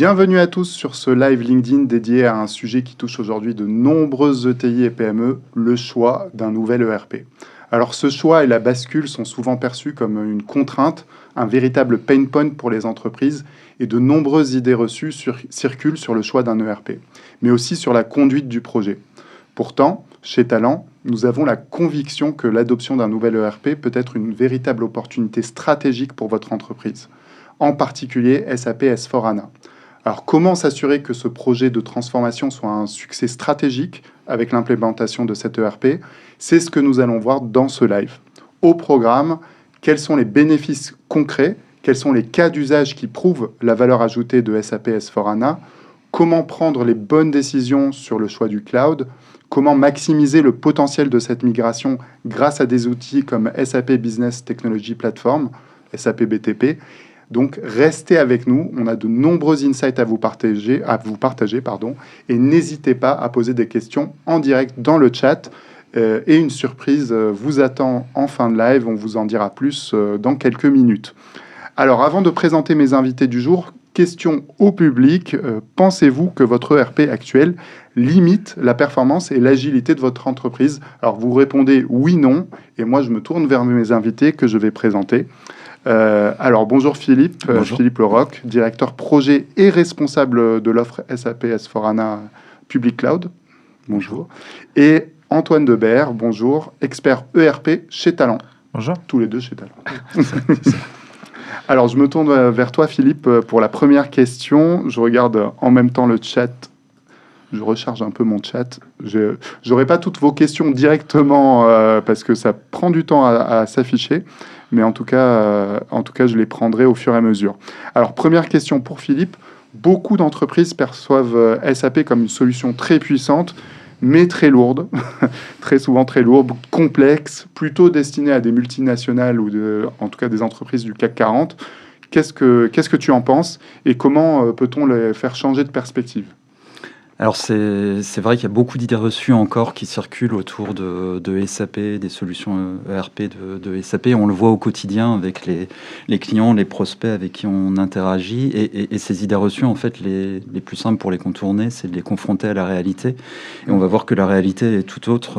Bienvenue à tous sur ce live LinkedIn dédié à un sujet qui touche aujourd'hui de nombreuses ETI et PME, le choix d'un nouvel ERP. Alors ce choix et la bascule sont souvent perçus comme une contrainte, un véritable pain point pour les entreprises et de nombreuses idées reçues circulent sur le choix d'un ERP, mais aussi sur la conduite du projet. Pourtant, chez Talent, nous avons la conviction que l'adoption d'un nouvel ERP peut être une véritable opportunité stratégique pour votre entreprise, en particulier SAP S/4HANA. Alors, comment s'assurer que ce projet de transformation soit un succès stratégique avec l'implémentation de cet ERP? C'est ce que nous allons voir dans ce live. Au programme, quels sont les bénéfices concrets? Quels sont les cas d'usage qui prouvent la valeur ajoutée de SAP S/4HANA? Comment prendre les bonnes décisions sur le choix du cloud? Comment maximiser le potentiel de cette migration grâce à des outils comme SAP Business Technology Platform, SAP BTP? Donc, restez avec nous. On a de nombreux insights à vous partager, et n'hésitez pas à poser des questions en direct dans le chat. Et une surprise vous attend en fin de live. On vous en dira plus dans quelques minutes. Alors, avant de présenter mes invités du jour, question au public. Pensez-vous que votre ERP actuel limite la performance et l'agilité de votre entreprise? Alors, vous répondez oui, non. Et moi, je me tourne vers mes invités que je vais présenter. Alors, bonjour Philippe, bonjour. Philippe Leroc, directeur projet et responsable de l'offre SAP S/4HANA Public Cloud. Bonjour. Et Antoine Debert, bonjour, expert ERP chez Talent. Bonjour. Tous les deux chez Talent. Alors, je me tourne vers toi Philippe pour la première question. Je regarde en même temps le chat. Je recharge un peu mon chat. Je n'aurai pas toutes vos questions directement parce que ça prend du temps à s'afficher. Mais en tout cas, je les prendrai au fur et à mesure. Alors, première question pour Philippe. Beaucoup d'entreprises perçoivent SAP comme une solution très puissante, mais très lourde, très souvent très lourde, complexe, plutôt destinée à des multinationales ou en tout cas des entreprises du CAC 40. Qu'est-ce que tu en penses et comment peut-on les faire changer de perspective ? Alors c'est vrai qu'il y a beaucoup d'idées reçues encore qui circulent autour de SAP, des solutions ERP de SAP. On le voit au quotidien avec les clients, les prospects avec qui on interagit. Et ces idées reçues, en fait, les plus simples pour les contourner, c'est de les confronter à la réalité. Et on va voir que la réalité est tout autre.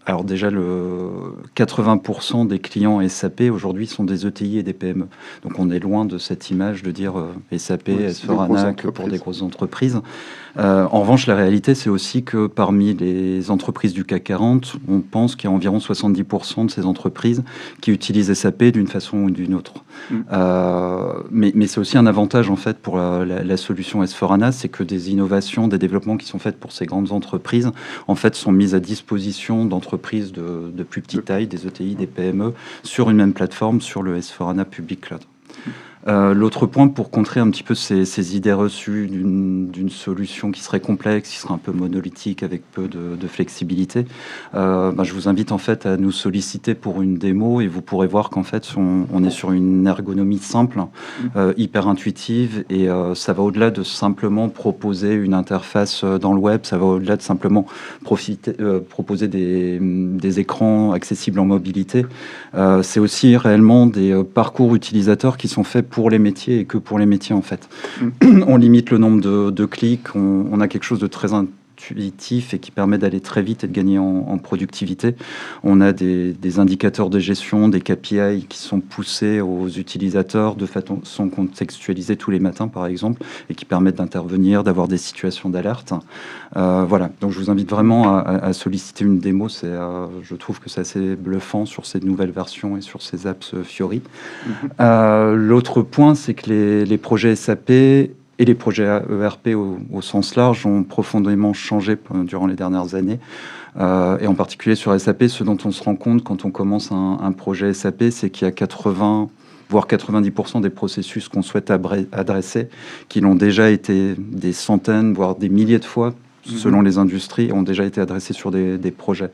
Alors déjà, 80% des clients SAP aujourd'hui sont des ETI et des PME. Donc on est loin de cette image de dire SAP, S/4HANA que pour des grosses entreprises. En revanche, la réalité, c'est aussi que parmi les entreprises du CAC 40, on pense qu'il y a environ 70% de ces entreprises qui utilisent SAP d'une façon ou d'une autre. Mais c'est aussi un avantage, en fait, pour la solution S/4HANA, c'est que des innovations, des développements qui sont faits pour ces grandes entreprises, en fait, sont mises à disposition d'entreprises de plus petite taille, des ETI, des PME, sur une même plateforme, sur le S/4HANA Public Cloud. L'autre point, pour contrer un petit peu ces idées reçues d'une solution qui serait complexe, qui serait un peu monolithique avec peu de flexibilité, je vous invite en fait à nous solliciter pour une démo et vous pourrez voir qu'en fait on est sur une ergonomie simple, hyper intuitive, et ça va au-delà de simplement proposer une interface dans le web, ça va au-delà de simplement proposer des écrans accessibles en mobilité. C'est aussi réellement des parcours utilisateurs qui sont faits pour les métiers et que pour les métiers, en fait. On limite le nombre de clics, on a quelque chose de très intuitif et qui permet d'aller très vite et de gagner en productivité. On a des indicateurs de gestion, des KPI qui sont poussés aux utilisateurs de façon contextualisée tous les matins, par exemple, et qui permettent d'intervenir, d'avoir des situations d'alerte. Voilà, donc je vous invite vraiment à solliciter une démo. Je trouve que c'est assez bluffant sur ces nouvelles versions et sur ces apps Fiori. L'autre point, c'est que les projets SAP et les projets ERP au sens large ont profondément changé durant les dernières années. Et en particulier sur SAP, ce dont on se rend compte quand on commence un projet SAP, c'est qu'il y a 80 voire 90% des processus qu'on souhaite adresser, qui l'ont déjà été des centaines, voire des milliers de fois selon les industries, ont déjà été adressés sur des projets.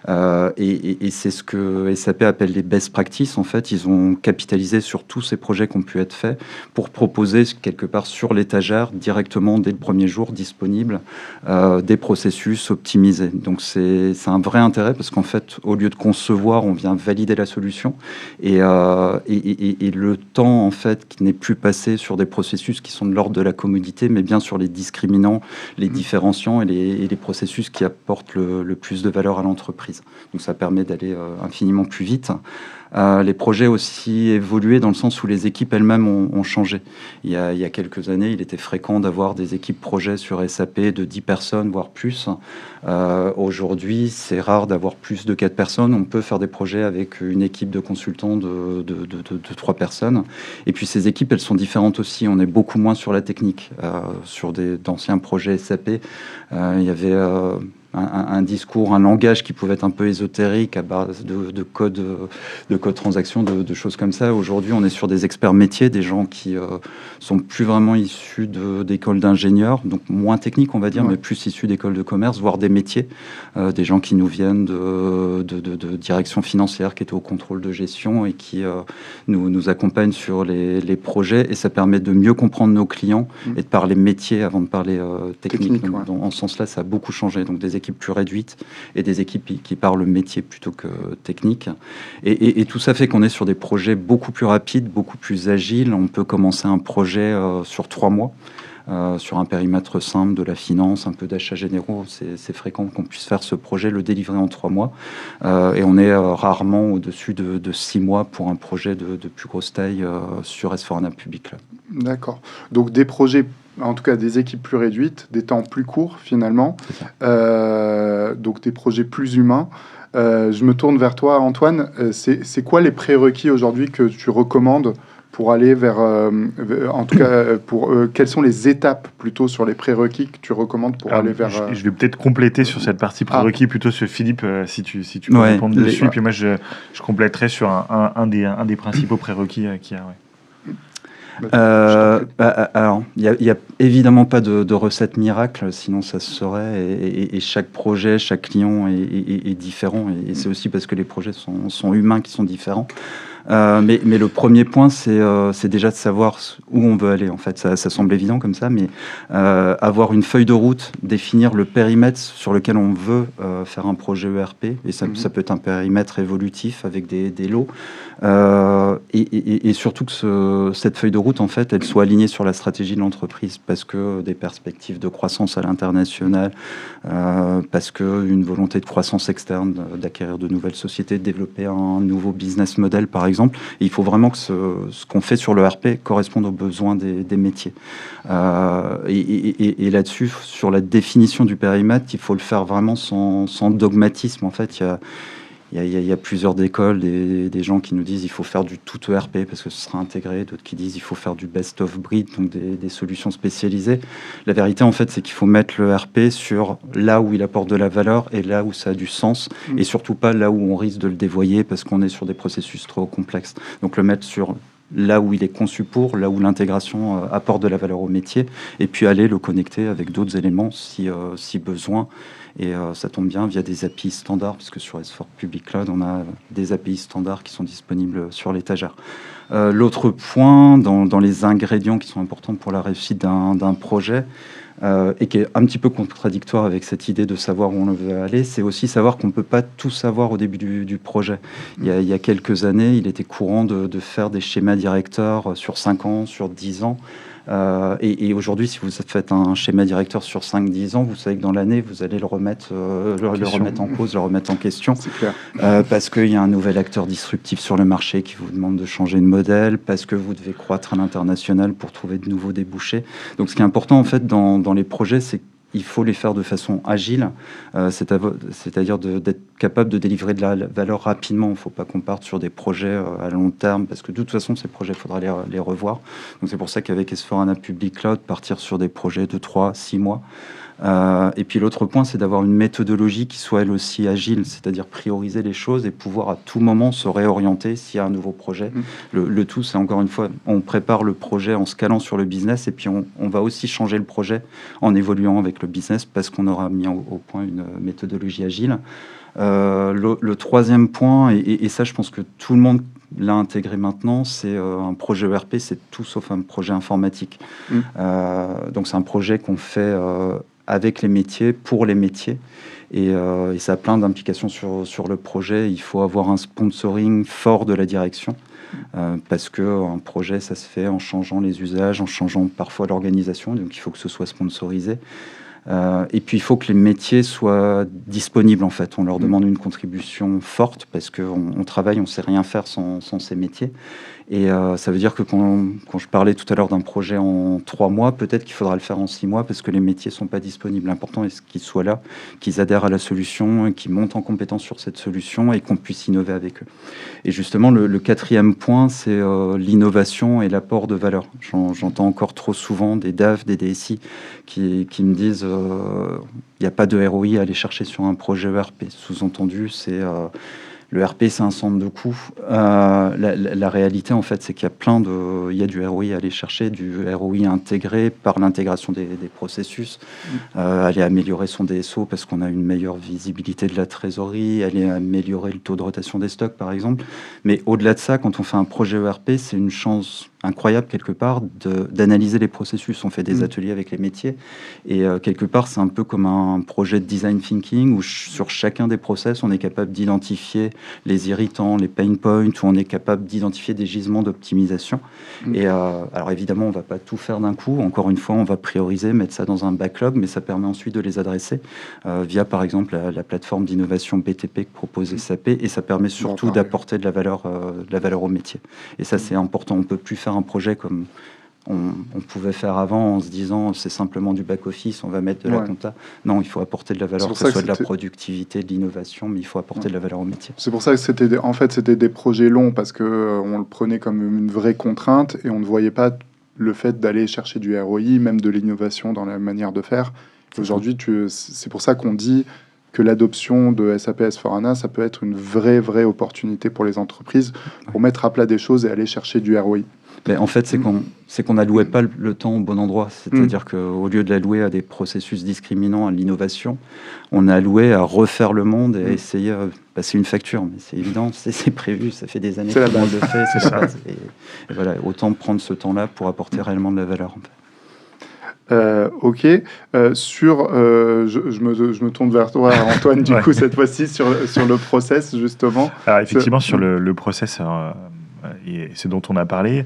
Et c'est ce que SAP appelle les best practices. En fait, ils ont capitalisé sur tous ces projets qui ont pu être faits pour proposer quelque part sur l'étagère, directement dès le premier jour, disponible, des processus optimisés. Donc c'est un vrai intérêt parce qu'en fait, au lieu de concevoir, on vient valider la solution et le temps en fait qui n'est plus passé sur des processus qui sont de l'ordre de la commodité, mais bien sur les discriminants, les différenciants et les processus qui apportent le plus de valeur à l'entreprise. Donc ça permet d'aller infiniment plus vite. Les projets aussi évolué dans le sens où les équipes elles-mêmes ont changé. Il y a quelques années, il était fréquent d'avoir des équipes projets sur SAP de 10 personnes, voire plus. Aujourd'hui, c'est rare d'avoir plus de 4 personnes. On peut faire des projets avec une équipe de consultants de 3 personnes. Et puis ces équipes, elles sont différentes aussi. On est beaucoup moins sur la technique. Sur d'anciens projets SAP, il y avait... un discours, un langage qui pouvait être un peu ésotérique à base de code transaction, de choses comme ça. Aujourd'hui, on est sur des experts métiers, des gens qui sont plus vraiment issus d'écoles d'ingénieurs, donc moins techniques, on va dire, mais plus issus d'écoles de commerce, voire des métiers. Des gens qui nous viennent de direction financière, qui étaient au contrôle de gestion et qui nous accompagnent sur les projets. Et ça permet de mieux comprendre nos clients et de parler métier avant de parler technique. Donc, en ce sens-là, ça a beaucoup changé. Donc, des équipes plus réduites et des équipes qui parlent métier plutôt que technique. Et tout ça fait qu'on est sur des projets beaucoup plus rapides, beaucoup plus agiles. On peut commencer un projet sur 3 mois. Sur un périmètre simple de la finance, un peu d'achats généraux, c'est fréquent qu'on puisse faire ce projet, le délivrer en 3 mois. Et on est rarement au-dessus de 6 mois pour un projet de plus grosse taille sur S/4HANA Public Cloud. D'accord. Donc des projets, en tout cas des équipes plus réduites, des temps plus courts finalement, donc des projets plus humains. Je me tourne vers toi, Antoine. C'est quoi les prérequis aujourd'hui que tu recommandes pour aller vers, en tout cas, quelles sont les étapes plutôt sur les prérequis que tu recommandes pour aller vers... Je vais peut-être compléter sur cette partie prérequis plutôt sur Philippe, si tu peux répondre dessus. Puis moi, je compléterai sur un des principaux prérequis qu'il y a. Alors, il n'y a évidemment pas de recette miracle, sinon ça se saurait. Et chaque projet, chaque client est différent. Et c'est aussi parce que les projets sont humains qui sont différents. Mais le premier point, c'est déjà de savoir où on veut aller. En fait, ça semble évident comme ça, mais avoir une feuille de route, définir le périmètre sur lequel on veut faire un projet ERP, et ça peut être un périmètre évolutif avec des lots, et surtout que cette feuille de route, en fait, elle soit alignée sur la stratégie de l'entreprise, parce que des perspectives de croissance à l'international, parce qu'une volonté de croissance externe, d'acquérir de nouvelles sociétés, de développer un nouveau business model, par exemple. Et il faut vraiment que ce qu'on fait sur le RP corresponde aux besoins des métiers. Et là-dessus, sur la définition du périmètre, il faut le faire vraiment sans dogmatisme. En fait, il y a plusieurs écoles, des gens qui nous disent il faut faire du tout ERP parce que ce sera intégré, d'autres qui disent il faut faire du best of breed, donc des solutions spécialisées. La vérité, en fait, c'est qu'il faut mettre le ERP sur là où il apporte de la valeur et là où ça a du sens, et surtout pas là où on risque de le dévoyer parce qu'on est sur des processus trop complexes. Donc le mettre sur là où il est conçu pour, là où l'intégration apporte de la valeur au métier, et puis aller le connecter avec d'autres éléments si besoin. Et ça tombe bien via des API standards, puisque sur S4 Public Cloud, on a des API standards qui sont disponibles sur l'étagère. L'autre point, dans les ingrédients qui sont importants pour la réussite d'un projet, et qui est un petit peu contradictoire avec cette idée de savoir où on veut aller, c'est aussi savoir qu'on ne peut pas tout savoir au début du projet. Il y a quelques années, il était courant de faire des schémas directeurs sur 5 ans, sur 10 ans. Et aujourd'hui, si vous faites un schéma directeur sur 5-10 ans, vous savez que dans l'année, vous allez le remettre en cause, le remettre en question. C'est clair. Parce qu'il y a un nouvel acteur disruptif sur le marché qui vous demande de changer de modèle, parce que vous devez croître à l'international pour trouver de nouveaux débouchés. Donc ce qui est important, en fait, dans les projets, c'est il faut les faire de façon agile, c'est-à-dire d'être capable de délivrer de la valeur rapidement. Il ne faut pas qu'on parte sur des projets à long terme, parce que de toute façon, ces projets, il faudra les revoir. Donc c'est pour ça qu'avec S/4HANA Public Cloud, partir sur des projets de 3-6 mois, Et puis l'autre point, c'est d'avoir une méthodologie qui soit elle aussi agile, c'est-à-dire prioriser les choses et pouvoir à tout moment se réorienter s'il y a un nouveau projet. Le tout, c'est encore une fois, on prépare le projet en se calant sur le business et puis on va aussi changer le projet en évoluant avec le business parce qu'on aura mis au point une méthodologie agile. Le troisième point, et ça je pense que tout le monde l'a intégré maintenant, c'est un projet ERP, c'est tout sauf un projet informatique. Donc c'est un projet qu'on fait avec les métiers, pour les métiers, et ça a plein d'implications sur le projet. Il faut avoir un sponsoring fort de la direction, parce qu'un projet, ça se fait en changeant les usages, en changeant parfois l'organisation, donc il faut que ce soit sponsorisé. Et puis il faut que les métiers soient disponibles en fait. On leur demande une contribution forte parce qu'on travaille, on ne sait rien faire sans ces métiers. Et ça veut dire que quand je parlais tout à l'heure d'un projet en 3 mois, peut-être qu'il faudra le faire en 6 mois parce que les métiers ne sont pas disponibles. L'important est qu'ils soient là, qu'ils adhèrent à la solution, qu'ils montent en compétence sur cette solution et qu'on puisse innover avec eux. Et justement, le quatrième point, c'est l'innovation et l'apport de valeur. J'entends encore trop souvent des DAF, des DSI qui me disent il n'y a pas de ROI à aller chercher sur un projet ERP. Sous-entendu, c'est... le RP, c'est un centre de coût. La réalité, en fait, c'est qu'il y a du ROI à aller chercher, du ROI intégré par l'intégration des processus, aller améliorer son DSO parce qu'on a une meilleure visibilité de la trésorerie, aller améliorer le taux de rotation des stocks, par exemple. Mais au-delà de ça, quand on fait un projet ERP, c'est une chance incroyable, quelque part, d'analyser les processus. On fait des ateliers avec les métiers et quelque part, c'est un peu comme un projet de design thinking où sur chacun des process, on est capable d'identifier les irritants, les pain points, où on est capable d'identifier des gisements d'optimisation. Et alors évidemment, on ne va pas tout faire d'un coup. Encore une fois, on va prioriser, mettre ça dans un backlog, mais ça permet ensuite de les adresser via, par exemple, la plateforme d'innovation BTP que propose SAP, et ça permet surtout d'apporter de la valeur au métier. Et ça, c'est important. On ne peut plus faire un projet comme on pouvait faire avant en se disant c'est simplement du back-office, on va mettre de la compta. Non, il faut apporter de la valeur, que ce soit de la productivité, de l'innovation, mais il faut apporter de la valeur au métier. C'est pour ça que c'était des projets longs parce qu'on le prenait comme une vraie contrainte et on ne voyait pas le fait d'aller chercher du ROI, même de l'innovation dans la manière de faire. Aujourd'hui, c'est pour ça qu'on dit que l'adoption de SAP S/4HANA, ça peut être une vraie opportunité pour les entreprises pour mettre à plat des choses et aller chercher du ROI. Mais en fait, c'est qu'on n'allouait pas le temps au bon endroit. C'est-à-dire qu'au lieu de l'allouer à des processus discriminants, à l'innovation, on a alloué à refaire le monde et à essayer de passer une facture. Mais c'est évident, c'est prévu, ça fait des années qu'on le fait. C'est la base. Et voilà, autant prendre ce temps-là pour apporter réellement de la valeur. En fait. Ok. Je me tourne vers toi, Antoine, du coup, cette fois-ci, sur le process, justement. Alors, effectivement, sur le process... et c'est dont on a parlé,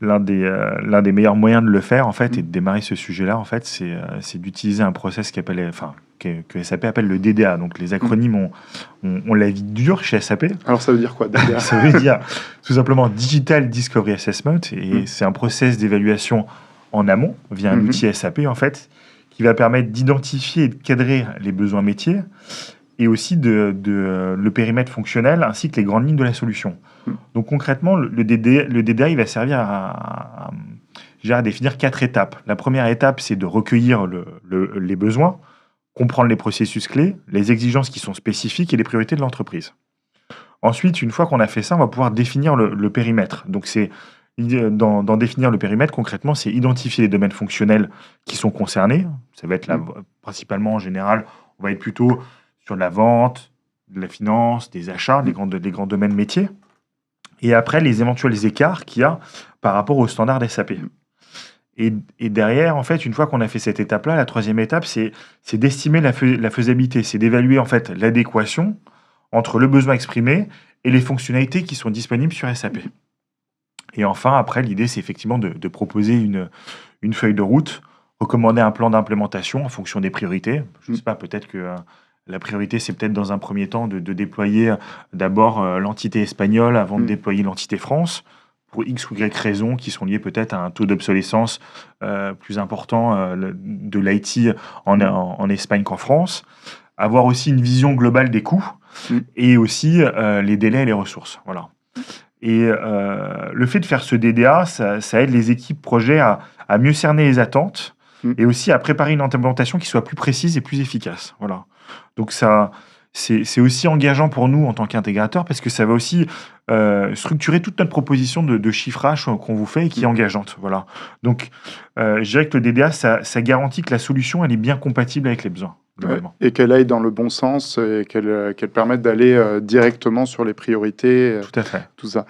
l'un des meilleurs moyens de le faire, en fait, et de démarrer ce sujet-là, en fait, c'est d'utiliser un process que SAP appelle le DDA. Donc, les acronymes ont la vie dure chez SAP. Alors, ça veut dire quoi, DDA? Ça veut dire tout simplement Digital Discovery Assessment, et c'est un process d'évaluation en amont, via un outil SAP, en fait, qui va permettre d'identifier et de cadrer les besoins métiers, et aussi le périmètre fonctionnel ainsi que les grandes lignes de la solution. Donc concrètement, le DDA, il va servir à définir 4 étapes. La première étape, c'est de recueillir les besoins, comprendre les processus clés, les exigences qui sont spécifiques et les priorités de l'entreprise. Ensuite, une fois qu'on a fait ça, on va pouvoir définir le périmètre. Donc dans définir le périmètre, concrètement, c'est identifier les domaines fonctionnels qui sont concernés. Ça va être principalement, en général, on va être plutôt sur la vente, de la finance, des achats, les grands domaines métiers. Et après, les éventuels écarts qu'il y a par rapport aux standards SAP. Et derrière, en fait, une fois qu'on a fait cette étape-là, la troisième étape, c'est d'estimer la faisabilité. C'est d'évaluer, en fait, l'adéquation entre le besoin exprimé et les fonctionnalités qui sont disponibles sur SAP. Et enfin, après, l'idée, c'est effectivement de proposer une feuille de route, recommander un plan d'implémentation en fonction des priorités. Je ne sais pas, peut-être que... la priorité, c'est peut-être dans un premier temps de déployer d'abord l'entité espagnole avant de déployer l'entité France, pour X ou Y raisons qui sont liées peut-être à un taux d'obsolescence plus important de l'IT en Espagne qu'en France. Avoir aussi une vision globale des coûts et aussi les délais et les ressources. Voilà. Et le fait de faire ce DDA, ça aide les équipes projet à mieux cerner les attentes et aussi à préparer une implémentation qui soit plus précise et plus efficace. Voilà. Donc ça, c'est aussi engageant pour nous en tant qu'intégrateur parce que ça va aussi structurer toute notre proposition de chiffrage qu'on vous fait et qui est engageante. Voilà. Donc, je dirais que le DDA, ça garantit que la solution, elle est bien compatible avec les besoins. Et qu'elle aille dans le bon sens et qu'elle permette d'aller directement sur les priorités. Tout à fait. Tout ça.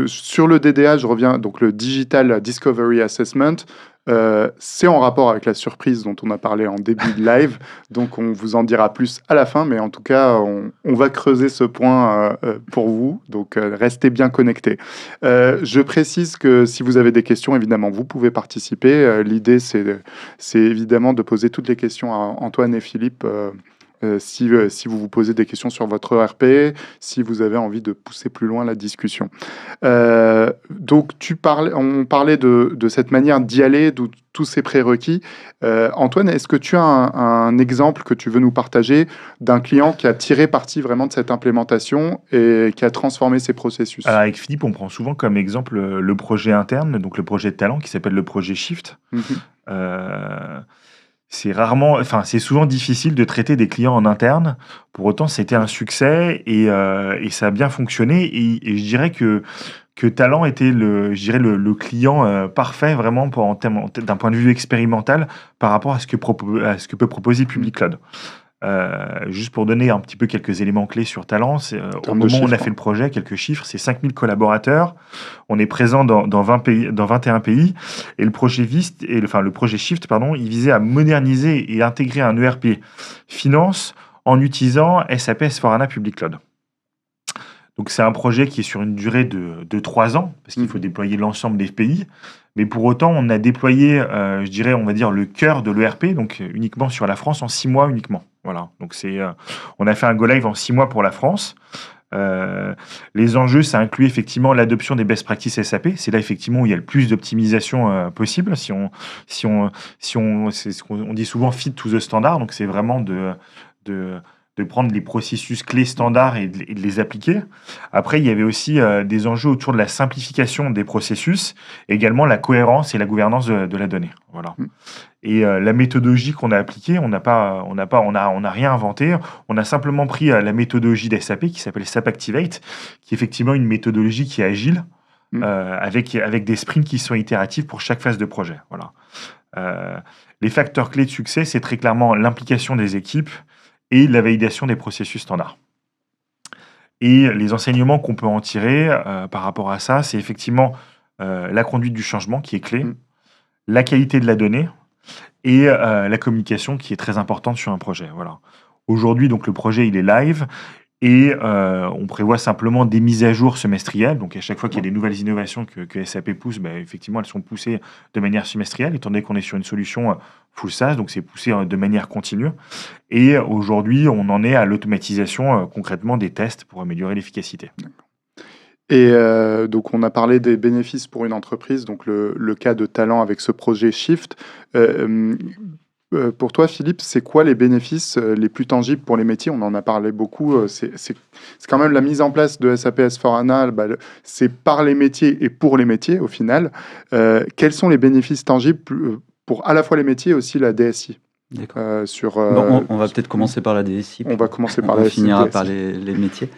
Sur le DDA, je reviens, donc le Digital Discovery Assessment, c'est en rapport avec la surprise dont on a parlé en début de live, donc on vous en dira plus à la fin, mais en tout cas, on va creuser ce point pour vous, donc restez bien connectés. Je précise que si vous avez des questions, évidemment, vous pouvez participer. L'idée, c'est évidemment de poser toutes les questions à Antoine et Philippe. Si vous posez des questions sur votre ERP, si vous avez envie de pousser plus loin la discussion. Donc, on parlait de cette manière d'y aller, de tous ces prérequis. Antoine, est-ce que tu as un exemple que tu veux nous partager d'un client qui a tiré parti vraiment de cette implémentation et qui a transformé ses processus? Alors avec Philippe, on prend souvent comme exemple le projet interne, donc le projet de talent qui s'appelle le projet Shift. C'est souvent difficile de traiter des clients en interne. Pour autant, c'était un succès et ça a bien fonctionné. Et je dirais que Talent était le client parfait vraiment d'un point de vue expérimental par rapport à ce que peut proposer Public Cloud. Juste pour donner un petit peu quelques éléments clés sur Talent, au moment où on a fait le projet, quelques chiffres, c'est 5000 collaborateurs, on est présent dans 21 pays, et le projet Shift, il visait à moderniser et intégrer un ERP finance en utilisant SAP S/4HANA Public Cloud. Donc c'est un projet qui est sur une durée de 3 ans, parce qu'il faut déployer l'ensemble des pays. Mais pour autant, on a déployé, on va dire, le cœur de l'ERP, donc uniquement sur la France, en 6 mois uniquement. Voilà. Donc on a fait un go live en 6 mois pour la France. Les enjeux, ça inclut effectivement l'adoption des best practices SAP. C'est là effectivement où il y a le plus d'optimisation possible. On dit souvent fit to the standard, donc c'est vraiment de prendre les processus clés standards et de les appliquer. Après, il y avait aussi des enjeux autour de la simplification des processus, et également la cohérence et la gouvernance de la donnée. Voilà. Et la méthodologie qu'on a appliquée, on n'a rien inventé. On a simplement pris la méthodologie d'SAP qui s'appelle SAP Activate, qui est effectivement une méthodologie qui est agile, avec des sprints qui sont itératifs pour chaque phase de projet. Voilà. Les facteurs clés de succès, c'est très clairement l'implication des équipes et la validation des processus standards. Et les enseignements qu'on peut en tirer par rapport à ça, c'est effectivement la conduite du changement qui est clé, la qualité de la donnée et la communication qui est très importante sur un projet. Voilà. Aujourd'hui, donc, le projet il est live et on prévoit simplement des mises à jour semestrielles. Donc à chaque fois qu'il y a des nouvelles innovations que SAP pousse, effectivement, elles sont poussées de manière semestrielle, étant donné qu'on est sur une solution full SaaS, donc c'est poussé de manière continue. Et aujourd'hui, on en est à l'automatisation concrètement des tests pour améliorer l'efficacité. Et donc on a parlé des bénéfices pour une entreprise, donc le cas de Talent avec ce projet Shift. Pour toi, Philippe, c'est quoi les bénéfices les plus tangibles pour les métiers? On en a parlé beaucoup. C'est quand même la mise en place de SAP S/4HANA, c'est par les métiers et pour les métiers au final. Quels sont les bénéfices tangibles pour à la fois les métiers et aussi la DSI? D'accord. On va peut-être commencer par la DSI. On va commencer par la DSI. On finira par les métiers.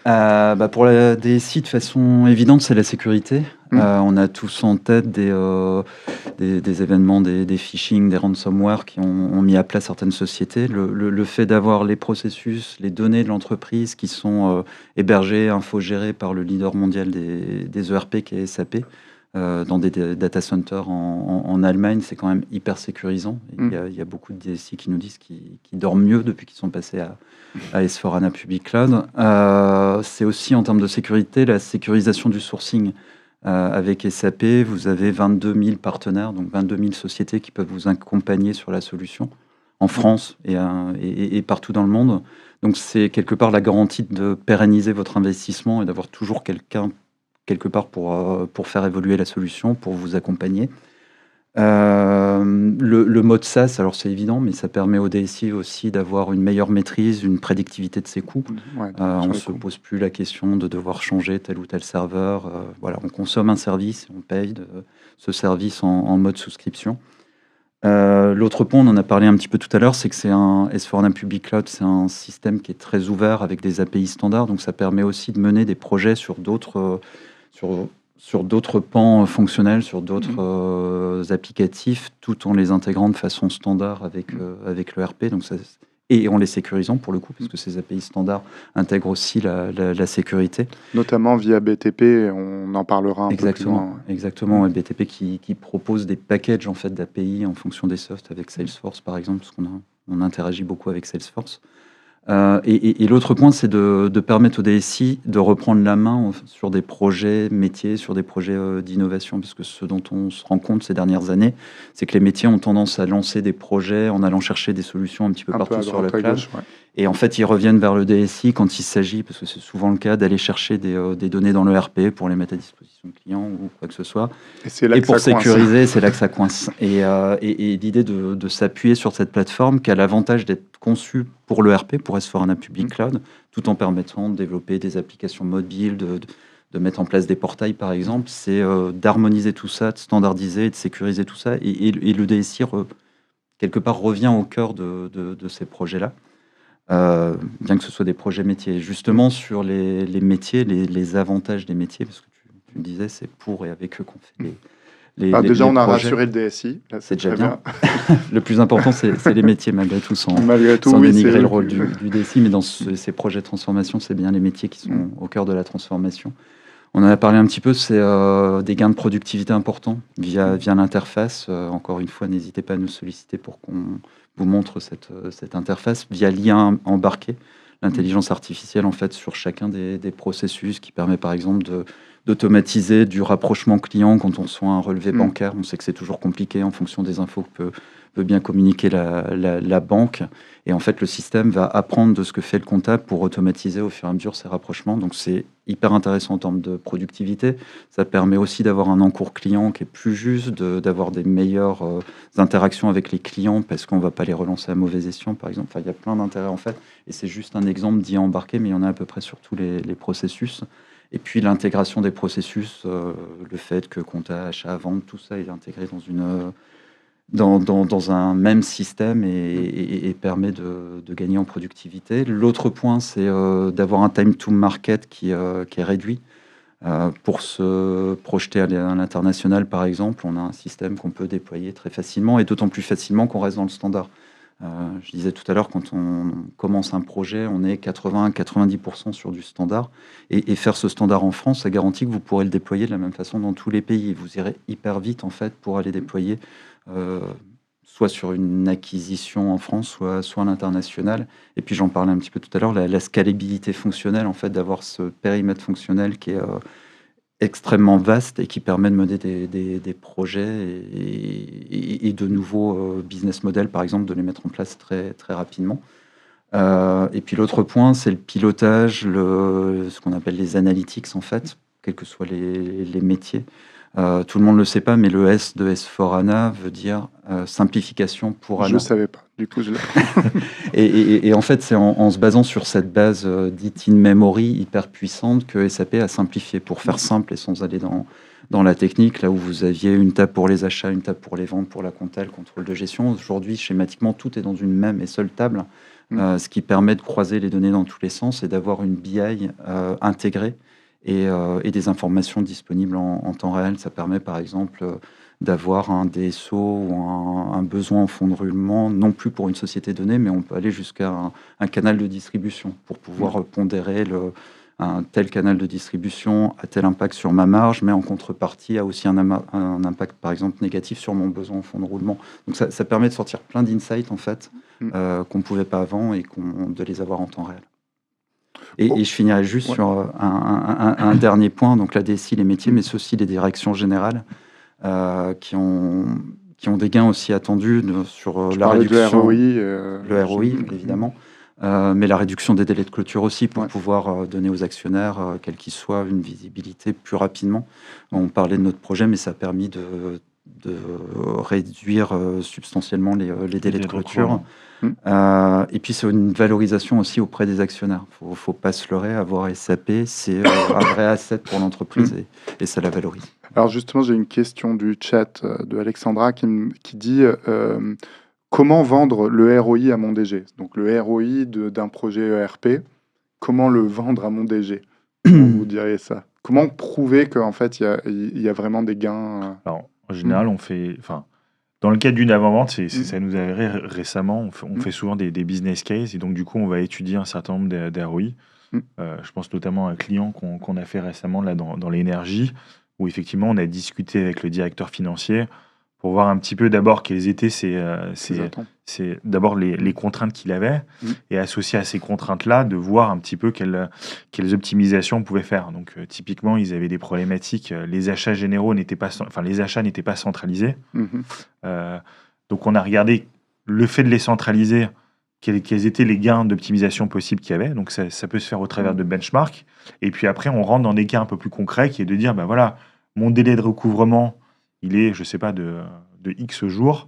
Pour la DSI, de façon évidente, c'est la sécurité. On a tous en tête des événements, des phishing, des ransomware qui ont mis à plat certaines sociétés. Le fait d'avoir les processus, les données de l'entreprise qui sont hébergées, infogérées par le leader mondial des ERP qui est SAP, dans des data centers en Allemagne, c'est quand même hyper sécurisant. Il y a beaucoup de DSI qui nous disent qu'ils dorment mieux depuis qu'ils sont passés à S/4HANA Public Cloud. C'est aussi en termes de sécurité, la sécurisation du sourcing. Avec SAP, vous avez 22 000 partenaires, donc 22 000 sociétés qui peuvent vous accompagner sur la solution en France et partout dans le monde. Donc c'est quelque part la garantie de pérenniser votre investissement et d'avoir toujours quelqu'un quelque part pour faire évoluer la solution, pour vous accompagner. Le mode SaaS, alors c'est évident, mais ça permet au DSI aussi d'avoir une meilleure maîtrise, une prédictivité de ses coûts. On ne se pose plus la question de devoir changer tel ou tel serveur. On consomme un service et on paye ce service en mode souscription. L'autre point, on en a parlé un petit peu tout à l'heure, c'est que c'est un S4HANA Public Cloud, c'est un système qui est très ouvert avec des API standards, donc ça permet aussi de mener des projets sur d'autres pans fonctionnels, sur d'autres applicatifs, tout en les intégrant de façon standard avec l'ERP. Donc et en les sécurisant pour le coup, parce que ces API standards intègrent aussi la sécurité. Notamment via BTP, on en parlera un peu plus loin. Exactement, BTP qui propose des packages en fait, d'API en fonction des softs avec Salesforce par exemple, parce qu'on interagit beaucoup avec Salesforce. Et l'autre point, c'est de permettre au DSI de reprendre la main sur des projets métiers, sur des projets d'innovation, parce que ce dont on se rend compte ces dernières années, c'est que les métiers ont tendance à lancer des projets en allant chercher des solutions un petit peu partout sur le cloud. Gauche, ouais. Et en fait, ils reviennent vers le DSI quand il s'agit, parce que c'est souvent le cas, d'aller chercher des données dans le RP pour les mettre à disposition de clients ou quoi que ce soit. Et pour sécuriser, c'est là que ça coince. Et l'idée de s'appuyer sur cette plateforme qui a l'avantage d'être conçue pour le RP, pour S4HANA Public Cloud, tout en permettant de développer des applications mobiles, de mettre en place des portails, par exemple, c'est d'harmoniser tout ça, de standardiser, de sécuriser tout ça. Et le DSI, quelque part, revient au cœur de ces projets-là. Bien que ce soit des projets métiers. Justement, sur les métiers, les avantages des métiers, parce que tu me disais, c'est pour et avec eux qu'on fait déjà, on a rassuré le DSI. C'est déjà bien. Le plus important, c'est les métiers, malgré tout, sans oui, dénigrer le rôle du DSI. Mais dans ces projets de transformation, c'est bien les métiers qui sont au cœur de la transformation. On en a parlé un petit peu, c'est des gains de productivité importants via l'interface. Encore une fois, n'hésitez pas à nous solliciter pour qu'on vous montre cette interface via lien embarqué, l'intelligence artificielle en fait sur chacun des processus qui permet par exemple d'automatiser du rapprochement client quand on reçoit un relevé bancaire. On sait que c'est toujours compliqué en fonction des infos que peut bien communiquer la banque. Et en fait, le système va apprendre de ce que fait le comptable pour automatiser au fur et à mesure ces rapprochements. Donc, c'est hyper intéressant en termes de productivité. Ça permet aussi d'avoir un encours client qui est plus juste, d'avoir des meilleures interactions avec les clients parce qu'on ne va pas les relancer à mauvais escient, par exemple. Enfin, il y a plein d'intérêts, en fait. Et c'est juste un exemple d'y embarquer, mais il y en a à peu près sur tous les processus. Et puis, l'intégration des processus, le fait que compta, achat, vente, tout ça est intégré dans un même système et permet de gagner en productivité. L'autre point, c'est d'avoir un time to market qui est réduit. Pour se projeter à l'international, par exemple, on a un système qu'on peut déployer très facilement et d'autant plus facilement qu'on reste dans le standard. Je disais tout à l'heure, quand on commence un projet, on est 80-90% sur du standard. Et faire ce standard en France, ça garantit que vous pourrez le déployer de la même façon dans tous les pays. Et vous irez hyper vite, en fait, pour aller déployer soit sur une acquisition en France, soit à l'international. Et puis, j'en parlais un petit peu tout à l'heure, la scalabilité fonctionnelle, en fait, d'avoir ce périmètre fonctionnel qui est extrêmement vaste et qui permet de mener des projets et de nouveaux business models, par exemple, de les mettre en place très, très rapidement. Et puis l'autre point, c'est le pilotage, ce qu'on appelle les analytics, en fait, quels que soient les métiers. Tout le monde ne le sait pas, mais le S de S4HANA veut dire simplification pour HANA. Je ne savais pas, du coup je l'ai. et en fait, c'est en se basant sur cette base dite in-memory hyper puissante que SAP a simplifié pour faire simple et sans aller dans la technique, là où vous aviez une table pour les achats, une table pour les ventes, pour la compta, le contrôle de gestion. Aujourd'hui, schématiquement, tout est dans une même et seule table, ce qui permet de croiser les données dans tous les sens et d'avoir une BI intégrée et des informations disponibles en temps réel. Ça permet par exemple d'avoir un DSO ou un besoin en fonds de roulement, non plus pour une société donnée, mais on peut aller jusqu'à un canal de distribution pour pouvoir pondérer un tel canal de distribution a tel impact sur ma marge, mais en contrepartie a aussi un impact par exemple négatif sur mon besoin en fonds de roulement. Donc ça permet de sortir plein d'insights en fait qu'on ne pouvait pas avant et de les avoir en temps réel. Et je finirai juste sur un dernier point, donc la DSI, les métiers, mais c'est aussi les directions générales qui ont des gains aussi attendus sur la réduction. Le ROI, évidemment, mais la réduction des délais de clôture aussi pour pouvoir donner aux actionnaires, quels qu'ils soient, une visibilité plus rapidement. On parlait de notre projet, mais ça a permis réduire substantiellement les délais de clôture. Et puis c'est une valorisation aussi auprès des actionnaires. Faut pas se leurrer, avoir SAP, c'est un vrai asset pour l'entreprise et ça la valorise. Alors justement, j'ai une question du chat de Alexandra qui dit comment vendre le ROI à mon DG? Donc le ROI d'un projet ERP, comment le vendre à mon DG? Comment vous diriez ça? Comment prouver qu'en fait il y a vraiment des gains? Alors, en général, on fait, dans le cadre d'une avant-vente, ça nous est arrivé récemment, on fait souvent des business cases et donc du coup, on va étudier un certain nombre d'ROI. Je pense notamment à un client qu'on a fait récemment là, dans l'énergie, où effectivement, on a discuté avec le directeur financier pour voir un petit peu d'abord quelles étaient d'abord les contraintes qu'il avait et associé à ces contraintes-là, de voir un petit peu quelles optimisations on pouvait faire. Donc, typiquement, ils avaient des problématiques. Les achats généraux n'étaient pas centralisés. Donc, on a regardé le fait de les centraliser, quels étaient les gains d'optimisation possibles qu'il y avait. Donc, ça peut se faire au travers de benchmarks. Et puis après, on rentre dans des cas un peu plus concrets, qui est de dire, ben voilà, mon délai de recouvrement, il est, je ne sais pas, de X jours.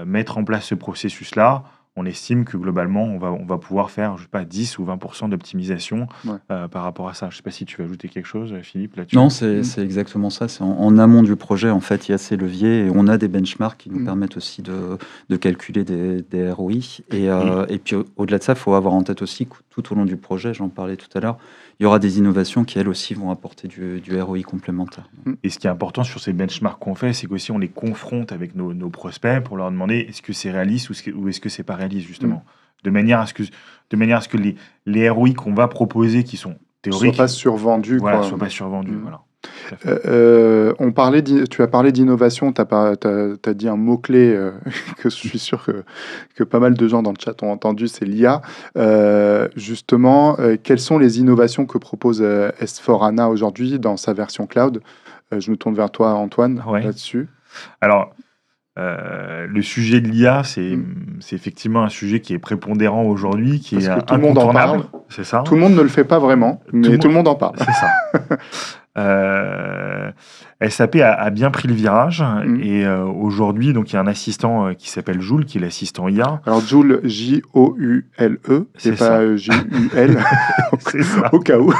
Mettre en place ce processus-là, on estime que globalement, on va pouvoir faire, je sais pas, 10 ou 20% d'optimisation par rapport à ça. Je ne sais pas si tu veux ajouter quelque chose, Philippe, là-dessus. Non, c'est exactement ça. C'est en amont du projet, en fait, il y a ces leviers et on a des benchmarks qui nous permettent aussi de calculer des ROI. Et puis, au-delà de ça, il faut avoir en tête aussi que tout au long du projet, j'en parlais tout à l'heure, il y aura des innovations qui, elles aussi, vont apporter du ROI complémentaire. Et ce qui est important sur ces benchmarks qu'on fait, c'est qu'aussi on les confronte avec nos prospects pour leur demander est-ce que c'est réaliste ou est-ce que c'est pas réaliste, justement. De manière à ce que les ROI qu'on va proposer, qui sont théoriques, soient pas survendus. Voilà, soient pas survendus. Voilà. Tu as parlé d'innovation, tu as dit un mot-clé que je suis sûr que pas mal de gens dans le chat ont entendu, c'est l'IA. Justement, quelles sont les innovations que propose S4HANA aujourd'hui dans sa version cloud? Je me tourne vers toi, Antoine, là-dessus. Alors, le sujet de l'IA, c'est effectivement un sujet qui est prépondérant aujourd'hui, qui est tout le monde en parle. C'est ça. Tout le monde ne le fait pas vraiment, mais tout le monde en parle. C'est ça. SAP a bien pris le virage et aujourd'hui, donc il y a un assistant qui s'appelle Joule, qui est l'assistant IA. Alors Joule, J-O-U-L-E, c'est pas J-U-L, au cas où.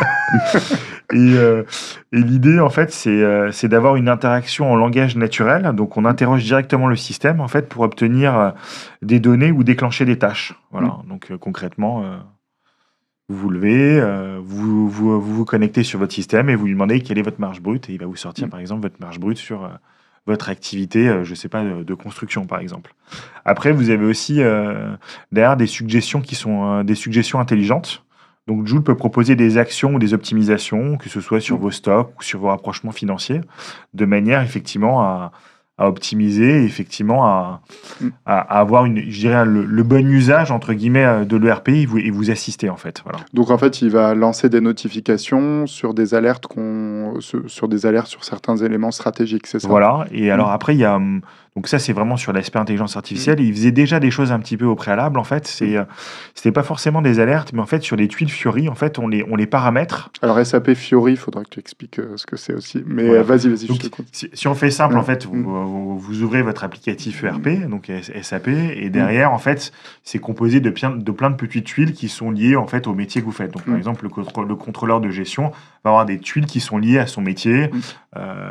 Et l'idée, en fait, c'est d'avoir une interaction en langage naturel. Donc, on interroge directement le système, en fait, pour obtenir des données ou déclencher des tâches. Voilà. Donc, concrètement, vous vous levez, vous connectez sur votre système et vous lui demandez quelle est votre marge brute. Et il va vous sortir, par exemple, votre marge brute sur votre activité, je ne sais pas, de construction, par exemple. Après, vous avez aussi derrière des suggestions qui sont des suggestions intelligentes. Donc, Joule peut proposer des actions ou des optimisations, que ce soit sur vos stocks ou sur vos rapprochements financiers, de manière effectivement à optimiser, effectivement à avoir je dirais, le bon usage entre guillemets de l'ERP et vous assister en fait. Voilà. Donc en fait, il va lancer des notifications sur des alertes sur certains éléments stratégiques, c'est ça? Voilà. Et alors après, il y a donc ça c'est vraiment sur l'aspect intelligence artificielle. Il faisait déjà des choses un petit peu au préalable en fait. C'était pas forcément des alertes, mais en fait sur les tuiles Fiori, en fait on les paramètre. Alors SAP Fiori, il faudra que tu expliques ce que c'est aussi. Mais voilà. Vas-y, donc, je te compte. Si on fait simple, en fait, vous ouvrez votre applicatif ERP, donc SAP, et derrière, en fait, c'est composé de plein de petites tuiles qui sont liées, en fait, au métier que vous faites. Donc, par exemple, le contrôleur de gestion va avoir des tuiles qui sont liées à son métier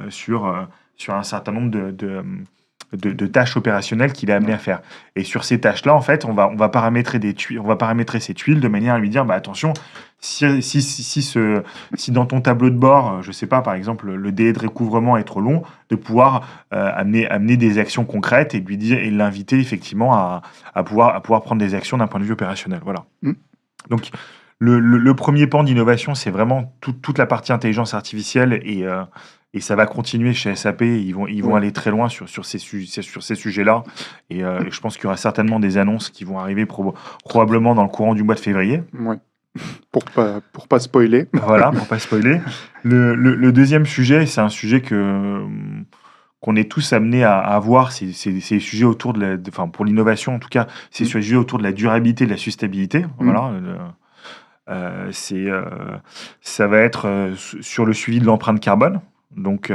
sur un certain nombre de tâches opérationnelles qu'il est amené à faire. Et sur ces tâches-là, en fait, on va paramétrer ces tuiles de manière à lui dire, attention, si dans ton tableau de bord, je sais pas, par exemple, le délai de recouvrement est trop long, de pouvoir amener des actions concrètes et lui dire et l'inviter effectivement à pouvoir prendre des actions d'un point de vue opérationnel. Voilà. Donc le premier pan d'innovation, c'est vraiment toute la partie intelligence artificielle et ça va continuer chez SAP. Ils vont aller très loin sur ces sujets-là. Et je pense qu'il y aura certainement des annonces qui vont arriver probablement dans le courant du mois de février. Ouais. Pour pas spoiler. Voilà, pour pas spoiler. Le deuxième sujet, c'est un sujet qu'on est tous amenés à avoir. C'est les sujets autour pour l'innovation en tout cas, c'est sur les sujets autour de la durabilité, de la sustainabilité. Voilà. Ça va être sur le suivi de l'empreinte carbone. Donc,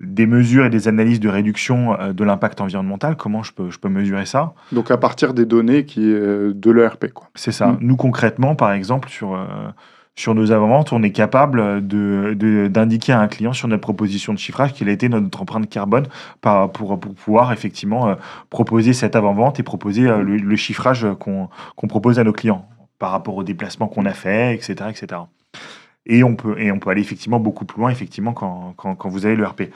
des mesures et des analyses de réduction de l'impact environnemental. Comment je peux mesurer ça? Donc à partir des données de l'ERP, quoi. C'est ça. Nous, concrètement, par exemple, sur nos avant-ventes, on est capable d'indiquer à un client sur notre proposition de chiffrage quelle a été notre empreinte carbone pour pouvoir effectivement proposer cette avant-vente et proposer le chiffrage qu'on propose à nos clients par rapport aux déplacements qu'on a fait, etc., etc. Et on peut aller effectivement beaucoup plus loin effectivement quand vous avez l'ERP.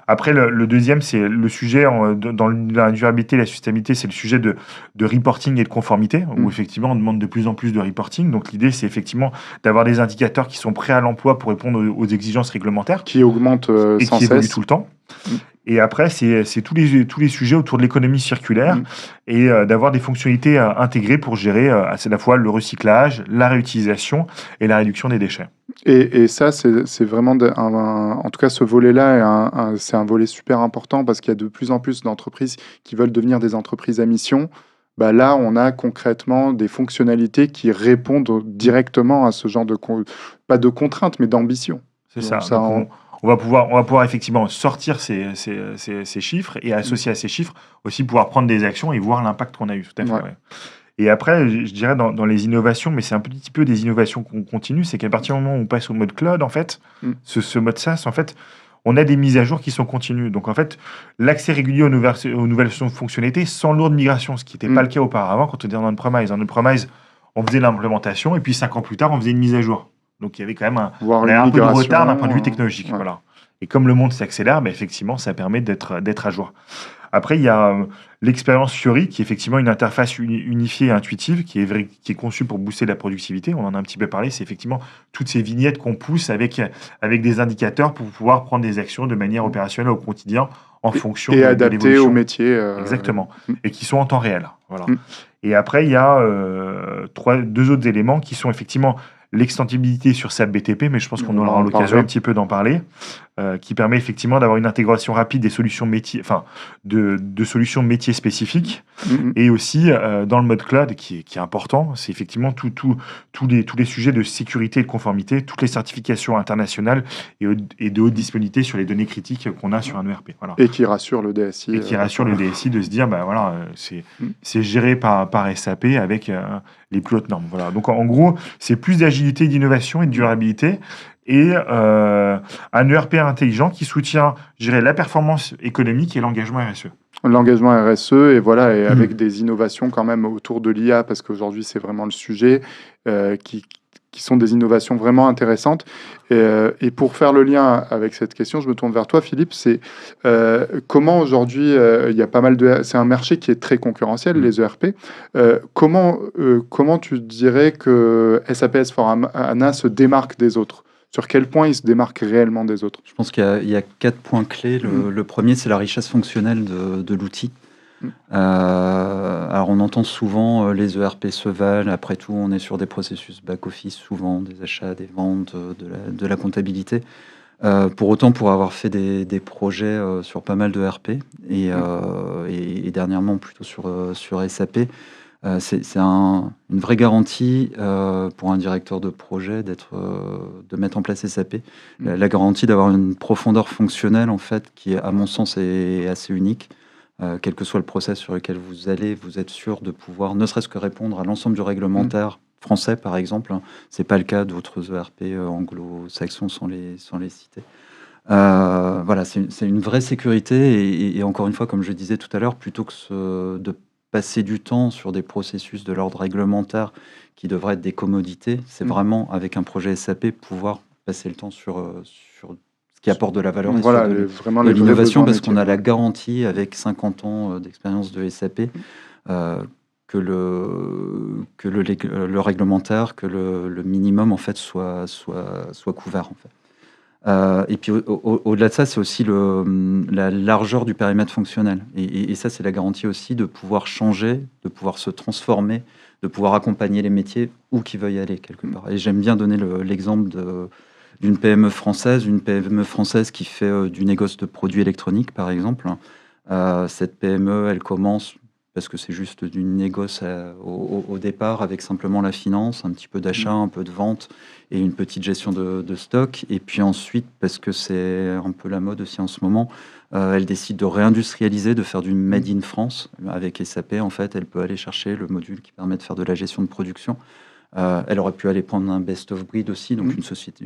Après, le deuxième, c'est le sujet dans la durabilité et la sustainabilité, c'est le sujet de reporting et de conformité, où effectivement on demande de plus en plus de reporting. Donc l'idée, c'est effectivement d'avoir des indicateurs qui sont prêts à l'emploi pour répondre aux exigences réglementaires. Qui augmentent et sans qui évoluent cesse. tout le temps. Et après, c'est tous les sujets autour de l'économie circulaire et d'avoir des fonctionnalités intégrées pour gérer à la fois le recyclage, la réutilisation et la réduction des déchets. Et ça, c'est vraiment, en tout cas, ce volet-là, c'est un volet super important parce qu'il y a de plus en plus d'entreprises qui veulent devenir des entreprises à mission. Bah là, on a concrètement des fonctionnalités qui répondent directement à ce genre pas de contraintes, mais d'ambition. C'est ça. On va pouvoir effectivement sortir ces chiffres et associer à ces chiffres aussi pouvoir prendre des actions et voir l'impact qu'on a eu. Tout à fait. Ouais. Et après, je dirais dans les innovations, mais c'est un petit peu des innovations qu'on continue, c'est qu'à partir du moment où on passe au mode cloud, en fait, ce mode SaaS, en fait, on a des mises à jour qui sont continues. Donc, en fait, l'accès régulier aux nouvelles fonctionnalités sans lourde migration, ce qui n'était pas le cas auparavant quand on était en on-premise. En on-premise, on faisait l'implémentation et puis 5 ans plus tard, on faisait une mise à jour. Donc, il y avait quand même un peu de retard d'un point de vue technologique. Voilà. Et comme le monde s'accélère, effectivement, ça permet d'être à jour. Après, il y a l'expérience Fiori, qui est effectivement une interface unifiée et intuitive, qui est conçue pour booster la productivité. On en a un petit peu parlé. C'est effectivement toutes ces vignettes qu'on pousse avec des indicateurs pour pouvoir prendre des actions de manière opérationnelle au quotidien en fonction de l'évolution. Et adaptées au métier. Exactement. Et qui sont en temps réel. Voilà. Et après, il y a deux autres éléments qui sont effectivement l'extensibilité sur SAP BTP, mais je pense qu'on aura l'occasion un petit peu d'en parler, qui permet effectivement d'avoir une intégration rapide des solutions métiers, enfin de solutions métiers spécifiques, et aussi dans le mode cloud qui est important, c'est effectivement tous les sujets de sécurité et de conformité, toutes les certifications internationales et de haute disponibilité sur les données critiques qu'on a sur un ERP. Voilà. Et qui rassure le DSI. Et qui rassure le DSI de se dire, c'est géré par SAP avec les plus hautes normes. Voilà. Donc en gros, c'est plus d'agilité, d'innovation et de durabilité. Et un ERP intelligent qui soutient, je dirais, la performance économique et l'engagement RSE. L'engagement RSE, et voilà, et avec des innovations quand même autour de l'IA, parce qu'aujourd'hui c'est vraiment le sujet, qui sont des innovations vraiment intéressantes. Et pour faire le lien avec cette question, je me tourne vers toi, Philippe. C'est comment aujourd'hui, il y a pas mal c'est un marché qui est très concurrentiel, les ERP. Comment tu dirais que SAP S/4HANA se démarque des autres? Sur quel point il se démarque réellement des autres? Je pense qu'il y a 4 points clés. Le premier, c'est la richesse fonctionnelle de l'outil. Alors on entend souvent les ERP se valent, après tout on est sur des processus back-office, souvent des achats, des ventes, de la comptabilité. Pour autant, pour avoir fait des projets sur pas mal de ERP et dernièrement plutôt sur SAP, c'est une vraie garantie pour un directeur de projet de mettre en place SAP. La garantie d'avoir une profondeur fonctionnelle en fait qui, à mon sens, est assez unique. Quel que soit le process sur lequel vous allez, vous êtes sûr de pouvoir, ne serait-ce que répondre à l'ensemble du réglementaire français, par exemple. C'est pas le cas d'autres ERP anglo-saxons sans les citer. Voilà, c'est une vraie sécurité et encore une fois, comme je disais tout à l'heure, plutôt que de passer du temps sur des processus de l'ordre réglementaire qui devraient être des commodités, c'est vraiment avec un projet SAP pouvoir passer le temps sur ce qui apporte de la valeur et de l'innovation, parce qu'on a la garantie avec 50 ans d'expérience de SAP que le réglementaire, que le minimum en fait soit couvert en fait. Et puis au-delà de ça, c'est aussi la largeur du périmètre fonctionnel. Et ça, c'est la garantie aussi de pouvoir changer, de pouvoir se transformer, de pouvoir accompagner les métiers où qu'ils veuillent aller quelque part. Et j'aime bien donner l'exemple d'une PME française, qui fait du négoce de produits électroniques, par exemple. Cette PME, elle commence parce que c'est juste du négoce au départ, avec simplement la finance, un petit peu d'achat, un peu de vente et une petite gestion de stock. Et puis ensuite, parce que c'est un peu la mode aussi en ce moment, elle décide de réindustrialiser, de faire du Made in France. Avec SAP, en fait, elle peut aller chercher le module qui permet de faire de la gestion de production. Elle aurait pu aller prendre un best-of-breed aussi, donc une société,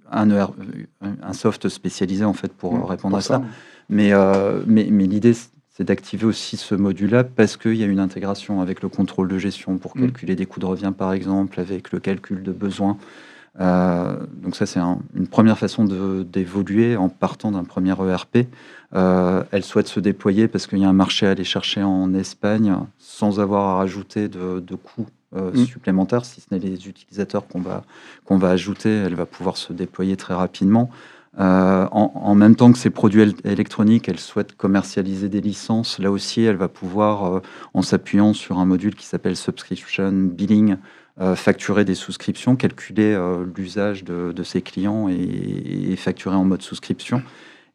un soft spécialisé en fait pour répondre à ça. Mais l'idée, c'est d'activer aussi ce module-là parce qu'il y a une intégration avec le contrôle de gestion pour calculer des coûts de revient, par exemple, avec le calcul de besoins. Donc ça, c'est une première façon d'évoluer en partant d'un premier ERP. Elle souhaite se déployer parce qu'il y a un marché à aller chercher en Espagne sans avoir à rajouter de coûts supplémentaires, si ce n'est les utilisateurs qu'on va ajouter. Elle va pouvoir se déployer très rapidement. En même temps que ses produits électroniques, elle souhaite commercialiser des licences. Là aussi, elle va pouvoir, en s'appuyant sur un module qui s'appelle Subscription Billing, facturer des souscriptions, calculer l'usage de ses clients et facturer en mode souscription.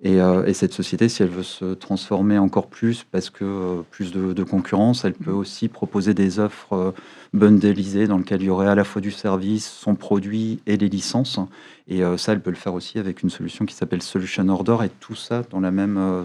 Et cette société, si elle veut se transformer encore plus, parce que plus de concurrence, elle peut aussi proposer des offres bundlisées dans lesquelles il y aurait à la fois du service, son produit et les licences. Et ça, elle peut le faire aussi avec une solution qui s'appelle Solution Order, et tout ça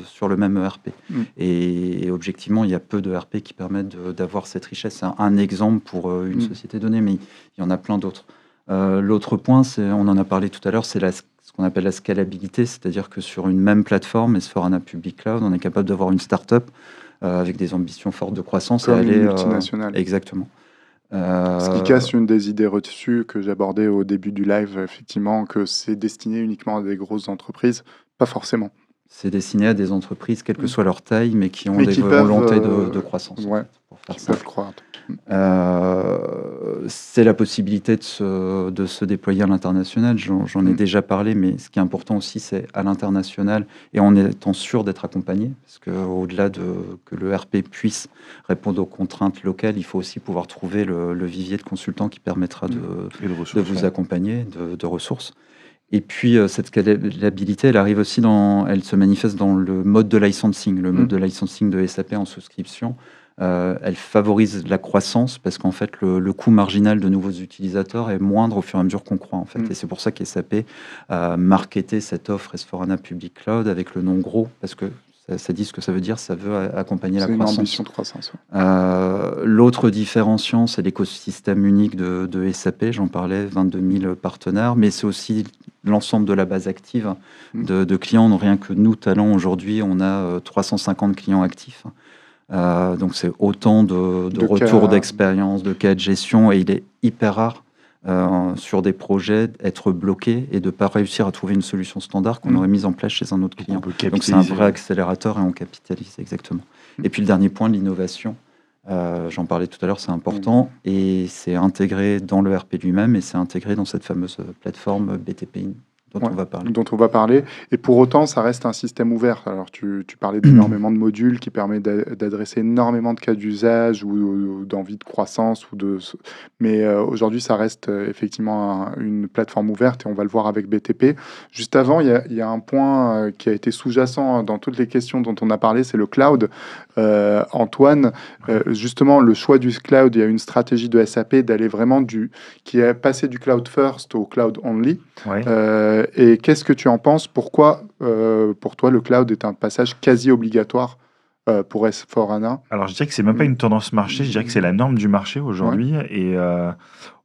sur le même ERP. Et objectivement, il y a peu de ERP qui permettent d'avoir cette richesse. C'est un exemple pour une société donnée, mais il y en a plein d'autres. L'autre point, on en a parlé tout à l'heure, c'est ce qu'on appelle la scalabilité, c'est-à-dire que sur une même plateforme, S/4HANA Public Cloud, on est capable d'avoir une start-up avec des ambitions fortes de croissance. Comme une multinationale. Exactement. Ce qui casse une des idées reçues que j'abordais au début du live, effectivement, que c'est destiné uniquement à des grosses entreprises, pas forcément. C'est destiné à des entreprises, quelle que soit leur taille, mais qui ont des volontés de croissance. Ouais, pour faire qui ça. peuvent croître. C'est la possibilité de se déployer à l'international. J'en ai déjà parlé, mais ce qui est important aussi, c'est à l'international et en étant sûr d'être accompagné. Parce qu'au-delà que le RP puisse répondre aux contraintes locales, il faut aussi pouvoir trouver le vivier de consultants qui permettra de vous accompagner, de ressources. Et puis, cette scalabilité, elle arrive aussi elle se manifeste dans le mode de licensing. Le mode de licensing de SAP en souscription, elle favorise la croissance parce qu'en fait, le coût marginal de nouveaux utilisateurs est moindre au fur et à mesure qu'on croît. En fait. Et c'est pour ça qu'SAP a marketé cette offre S/4HANA Public Cloud avec le nom gros, parce que ça dit ce que ça veut dire, ça veut accompagner la croissance. C'est une ambition de croissance. L'autre différenciant, c'est l'écosystème unique de SAP. J'en parlais, 22 000 partenaires, mais c'est aussi l'ensemble de la base active de clients. Rien que nous, Talent, aujourd'hui, on a 350 clients actifs. Donc c'est autant de retours d'expérience, de cas de gestion, et il est hyper rare sur des projets être bloqué et de ne pas réussir à trouver une solution standard qu'on aurait mise en place chez un autre client. Donc c'est un vrai accélérateur et on capitalise exactement. Et puis le dernier point, l'innovation. J'en parlais tout à l'heure, c'est important et c'est intégré dans le RP lui-même et c'est intégré dans cette fameuse plateforme BTP dont on va parler. Et pour autant, ça reste un système ouvert. Alors, tu parlais d'énormément de modules qui permettent d'adresser énormément de cas d'usage ou d'envie de croissance. Mais aujourd'hui, ça reste effectivement une plateforme ouverte et on va le voir avec BTP. Juste avant, il y a un point qui a été sous-jacent dans toutes les questions dont on a parlé, c'est le cloud. Antoine, justement, le choix du cloud, il y a une stratégie de SAP d'aller vraiment qui est passé du cloud first au cloud only. Ouais. Et qu'est-ce que tu en penses? Pourquoi, pour toi, le cloud est un passage quasi obligatoire pour S/4HANA? Alors, je dirais que c'est même pas une tendance marché, je dirais que c'est la norme du marché aujourd'hui. Ouais. Et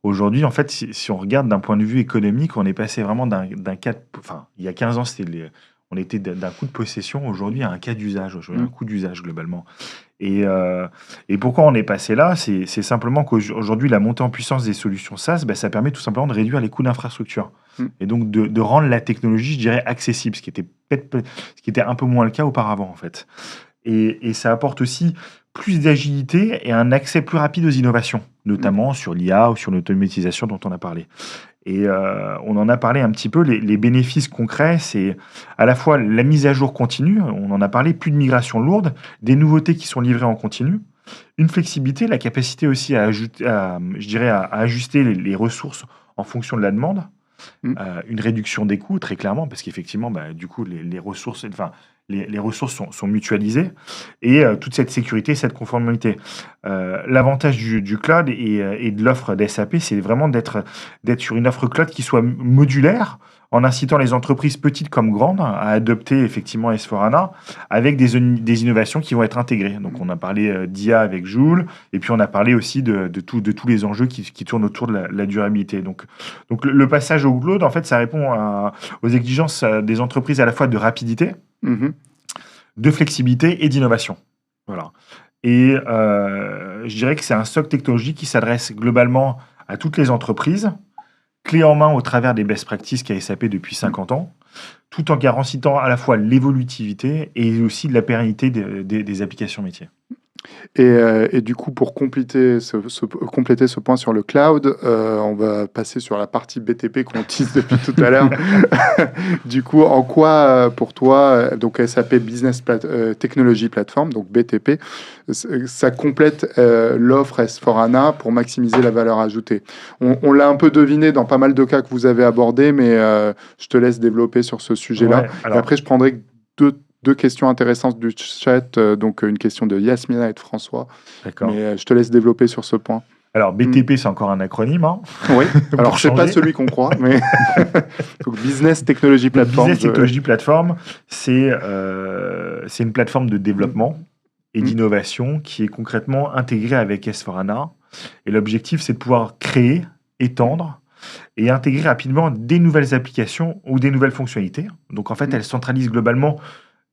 aujourd'hui, en fait, si on regarde d'un point de vue économique, on est passé vraiment d'un cas... Enfin, il y a 15 ans, on était d'un coût de possession, aujourd'hui à un cas d'usage, un coût d'usage globalement. Et pourquoi on est passé là? C'est simplement qu'aujourd'hui, la montée en puissance des solutions SaaS, ça permet tout simplement de réduire les coûts d'infrastructure. Et donc de rendre la technologie, je dirais, accessible, ce qui était un peu moins le cas auparavant, en fait. Et ça apporte aussi plus d'agilité et un accès plus rapide aux innovations, notamment sur l'IA ou sur l'automatisation dont on a parlé. Et on en a parlé un petit peu, les bénéfices concrets, c'est à la fois la mise à jour continue, on en a parlé, plus de migration lourde, des nouveautés qui sont livrées en continu, une flexibilité, la capacité aussi à ajuster les ressources en fonction de la demande, une réduction des coûts, très clairement, parce qu'effectivement, du coup, les ressources, enfin, les ressources sont mutualisées et toute cette sécurité, cette conformité. L'avantage du cloud et de l'offre d'SAP, c'est vraiment d'être sur une offre cloud qui soit modulaire, en incitant les entreprises petites comme grandes à adopter effectivement S/4HANA avec des innovations qui vont être intégrées. Donc on a parlé d'IA avec Joule, et puis on a parlé aussi de tous les enjeux qui tournent autour de la durabilité. Donc le passage au cloud, en fait, ça répond aux exigences des entreprises à la fois de rapidité, de flexibilité et d'innovation. Voilà. Et je dirais que c'est un socle technologique qui s'adresse globalement à toutes les entreprises, clé en main au travers des best practices qu'a SAP depuis 50 ans, tout en garantissant à la fois l'évolutivité et aussi de la pérennité des applications métiers. Et du coup, pour compléter ce point sur le cloud, on va passer sur la partie BTP qu'on tease depuis tout à l'heure. Du coup, en quoi, pour toi, donc SAP Business Technology Platform, donc BTP, ça complète l'offre S/4HANA pour maximiser la valeur ajoutée? On l'a un peu deviné dans pas mal de cas que vous avez abordés, mais je te laisse développer sur ce sujet-là. Ouais, alors- Et après, je prendrai deux questions intéressantes du chat, donc une question de Yasmina et de François. D'accord. Mais je te laisse développer sur ce point. Alors, BTP, c'est encore un acronyme. Hein. Oui, alors c'est pas changer. celui qu'on croit, mais donc, Business Technology Le Platform. Business Technology Platform, c'est une plateforme de développement et d'innovation qui est concrètement intégrée avec S/4HANA. Et l'objectif, c'est de pouvoir créer, étendre et intégrer rapidement des nouvelles applications ou des nouvelles fonctionnalités. Donc, en fait, elle centralise globalement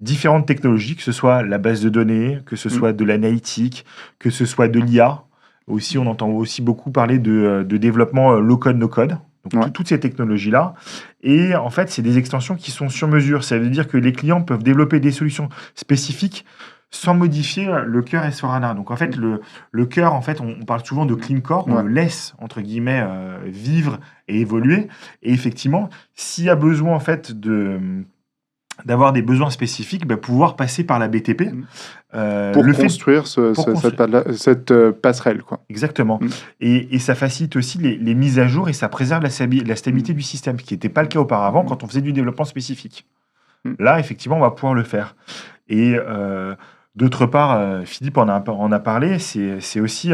différentes technologies, que ce soit la base de données, que ce soit de l'analytique, que ce soit de l'IA. Aussi, on entend aussi beaucoup parler de développement low-code, no-code. Donc, toutes ces technologies-là. Et en fait, c'est des extensions qui sont sur mesure. Ça veut dire que les clients peuvent développer des solutions spécifiques sans modifier le cœur S/4HANA. Donc, en fait, le cœur, en fait, on parle souvent de clean core. On le laisse, entre guillemets, vivre et évoluer. Et effectivement, s'il y a besoin, en fait, d'avoir des besoins spécifiques, pouvoir passer par la BTP. Pour construire cette passerelle. Quoi. Exactement. Et ça facilite aussi les mises à jour et ça préserve la stabilité du système, ce qui n'était pas le cas auparavant quand on faisait du développement spécifique. Là, effectivement, on va pouvoir le faire. Et d'autre part, Philippe en a parlé, c'est aussi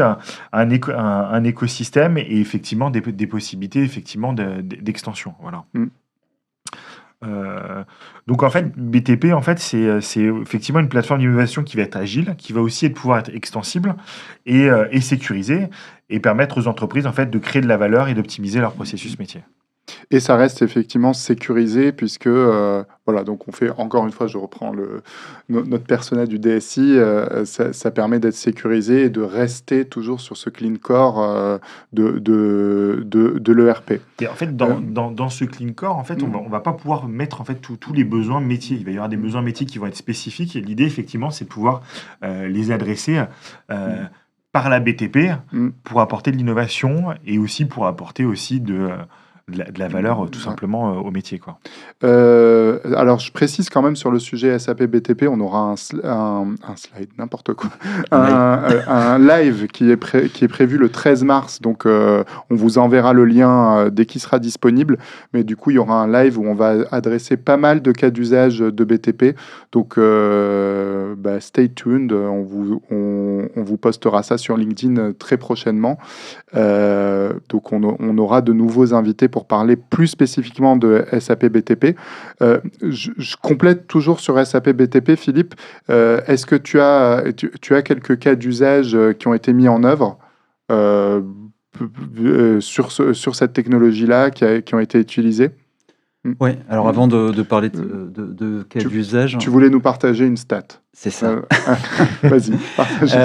un écosystème et effectivement des possibilités effectivement d'extension. Voilà. Donc en fait, BTP, en fait, c'est effectivement une plateforme d'innovation qui va être agile, qui va aussi pouvoir être extensible et sécurisée et permettre aux entreprises en fait de créer de la valeur et d'optimiser leur processus métier. Et ça reste effectivement sécurisé puisque, voilà, donc on fait, encore une fois, je reprends notre persona du DSI, ça permet d'être sécurisé et de rester toujours sur ce clean core de l'ERP. Et en fait, dans ce clean core, en fait, on va pas pouvoir mettre en fait tous les besoins métiers. Il va y avoir des besoins métiers qui vont être spécifiques et l'idée, effectivement, c'est de pouvoir les adresser par la BTP pour apporter de l'innovation et aussi pour apporter aussi de la valeur tout simplement au métier. Quoi. Alors, je précise quand même sur le sujet SAP BTP, on aura un slide, n'importe quoi, un live qui est prévu le 13 mars, donc on vous enverra le lien dès qu'il sera disponible, mais du coup, il y aura un live où on va adresser pas mal de cas d'usage de BTP, donc stay tuned, on vous postera ça sur LinkedIn très prochainement, donc on aura de nouveaux invités pour parler plus spécifiquement de SAP BTP. Je complète toujours sur SAP BTP, Philippe. Est-ce que tu as quelques cas d'usage qui ont été mis en œuvre sur cette technologie-là, qui ont été utilisés? Oui, alors avant de parler de cas d'usage... Tu voulais nous partager une stat. C'est ça. Vas-y, partage.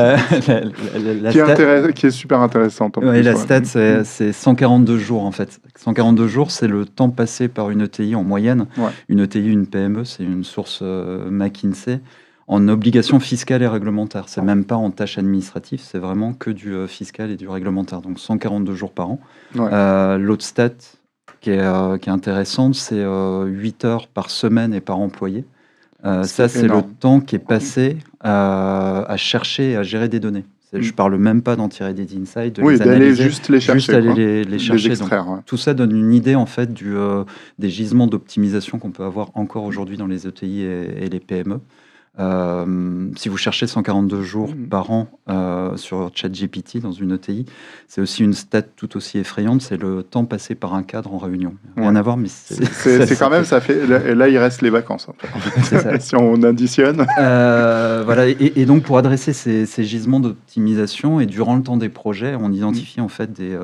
Qui est super intéressante. Oui, la stat, c'est 142 jours en fait. 142 jours, c'est le temps passé par une ETI en moyenne. Ouais. Une ETI, une PME, c'est une source McKinsey, en obligations fiscales et réglementaires. C'est même pas en tâches administratives, c'est vraiment que du fiscal et du réglementaire. Donc 142 jours par an. Ouais. L'autre stat qui est intéressante, c'est 8 heures par semaine et par employé. Ça, c'est le temps qui est passé à chercher et à gérer des données. Je parle même pas d'en tirer des insights, de Oui, les d'aller analyser, juste les chercher, juste aller quoi. les chercher. Donc, extraire, ouais. tout ça donne une idée en fait des gisements d'optimisation qu'on peut avoir encore aujourd'hui dans les ETI et les PME. Si vous cherchez 142 jours par an sur ChatGPT dans une ETI, c'est aussi une stat tout aussi effrayante, c'est le temps passé par un cadre en réunion. Rien à voir, mais c'est quand même, ça fait... Là, il reste les vacances, en fait. ça. Si on additionne. Voilà, et donc pour adresser ces gisements d'optimisation, et durant le temps des projets, on identifie en fait des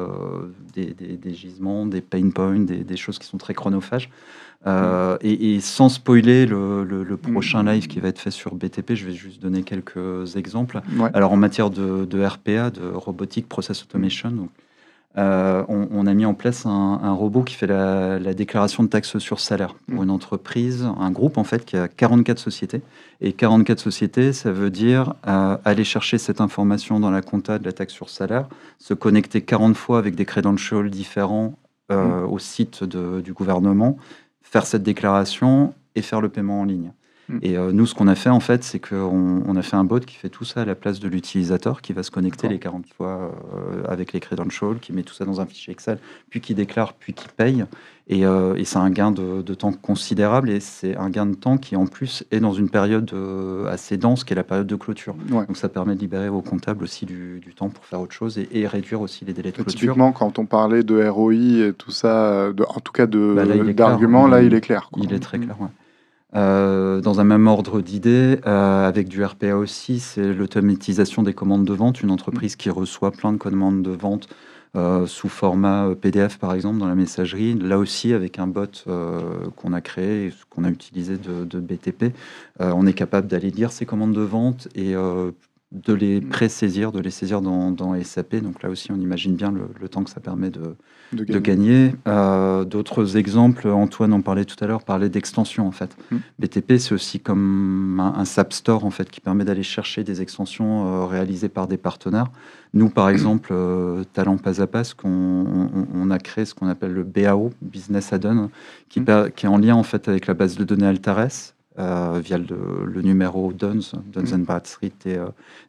gisements, des pain points, des choses qui sont très chronophages. Et sans spoiler le prochain live qui va être fait sur BTP, je vais juste donner quelques exemples. Ouais. Alors en matière de RPA, de Robotic Process Automation, donc, on a mis en place un robot qui fait la déclaration de taxes sur salaire pour une entreprise, un groupe en fait qui a 44 sociétés. Et 44 sociétés, ça veut dire aller chercher cette information dans la compta de la taxe sur salaire, se connecter 40 fois avec des credentials différents au site du gouvernement, faire cette déclaration et faire le paiement en ligne. Et nous, ce qu'on a fait, en fait, c'est qu'on a fait un bot qui fait tout ça à la place de l'utilisateur, qui va se connecter les 40 fois avec les credentials, qui met tout ça dans un fichier Excel, puis qui déclare, puis qui paye. Et c'est un gain de temps considérable, et c'est un gain de temps qui, en plus, est dans une période assez dense, qui est la période de clôture. Ouais. Donc ça permet de libérer aux comptables aussi du temps pour faire autre chose, et réduire aussi les délais de clôture. Typiquement, quand on parlait de ROI et tout ça, en tout cas d'arguments, là, il est clair, quoi. Il est très clair, ouais. Dans un même ordre d'idées, avec du RPA aussi, c'est l'automatisation des commandes de vente. Une entreprise qui reçoit plein de commandes de vente sous format PDF, par exemple, dans la messagerie. Là aussi, avec un bot qu'on a créé, et qu'on a utilisé de BTP, on est capable d'aller lire ces commandes de vente et de les pré-saisir, de les saisir dans SAP. Donc là aussi, on imagine bien le temps que ça permet de gagner. D'autres exemples, Antoine en parlait tout à l'heure, parlait d'extensions en fait. BTP, c'est aussi comme un SAP Store en fait, qui permet d'aller chercher des extensions réalisées par des partenaires. Nous, par exemple, Talent Pas à Pas, on a créé ce qu'on appelle le BAO, Business Add-on, qui est en lien en fait avec la base de données Altares, via le numéro Duns and Bradstreet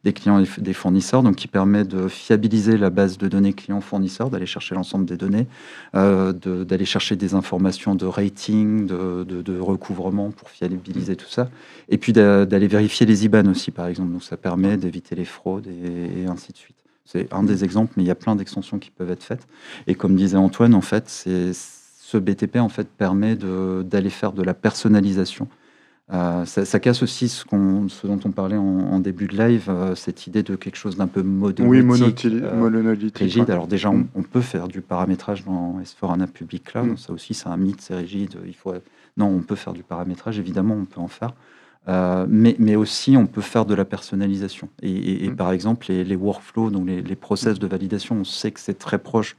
des clients et des fournisseurs, donc qui permet de fiabiliser la base de données clients-fournisseurs, d'aller chercher l'ensemble des données, d'aller chercher des informations de rating, de recouvrement pour fiabiliser tout ça, et puis d'aller vérifier les IBAN aussi, par exemple. Donc ça permet d'éviter les fraudes et ainsi de suite. C'est un des exemples, mais il y a plein d'extensions qui peuvent être faites. Et comme disait Antoine, en fait, ce BTP en fait, permet d'aller faire de la personnalisation. Ça casse aussi ce dont on parlait en début de live, cette idée de quelque chose d'un peu monolithique, rigide. Alors déjà, on peut faire du paramétrage dans S4HANA Public Cloud. Ça aussi, c'est un mythe, c'est rigide. Non, on peut faire du paramétrage, évidemment, on peut en faire. Mais aussi, on peut faire de la personnalisation. Et par exemple, les workflows, donc les process de validation, on sait que c'est très proche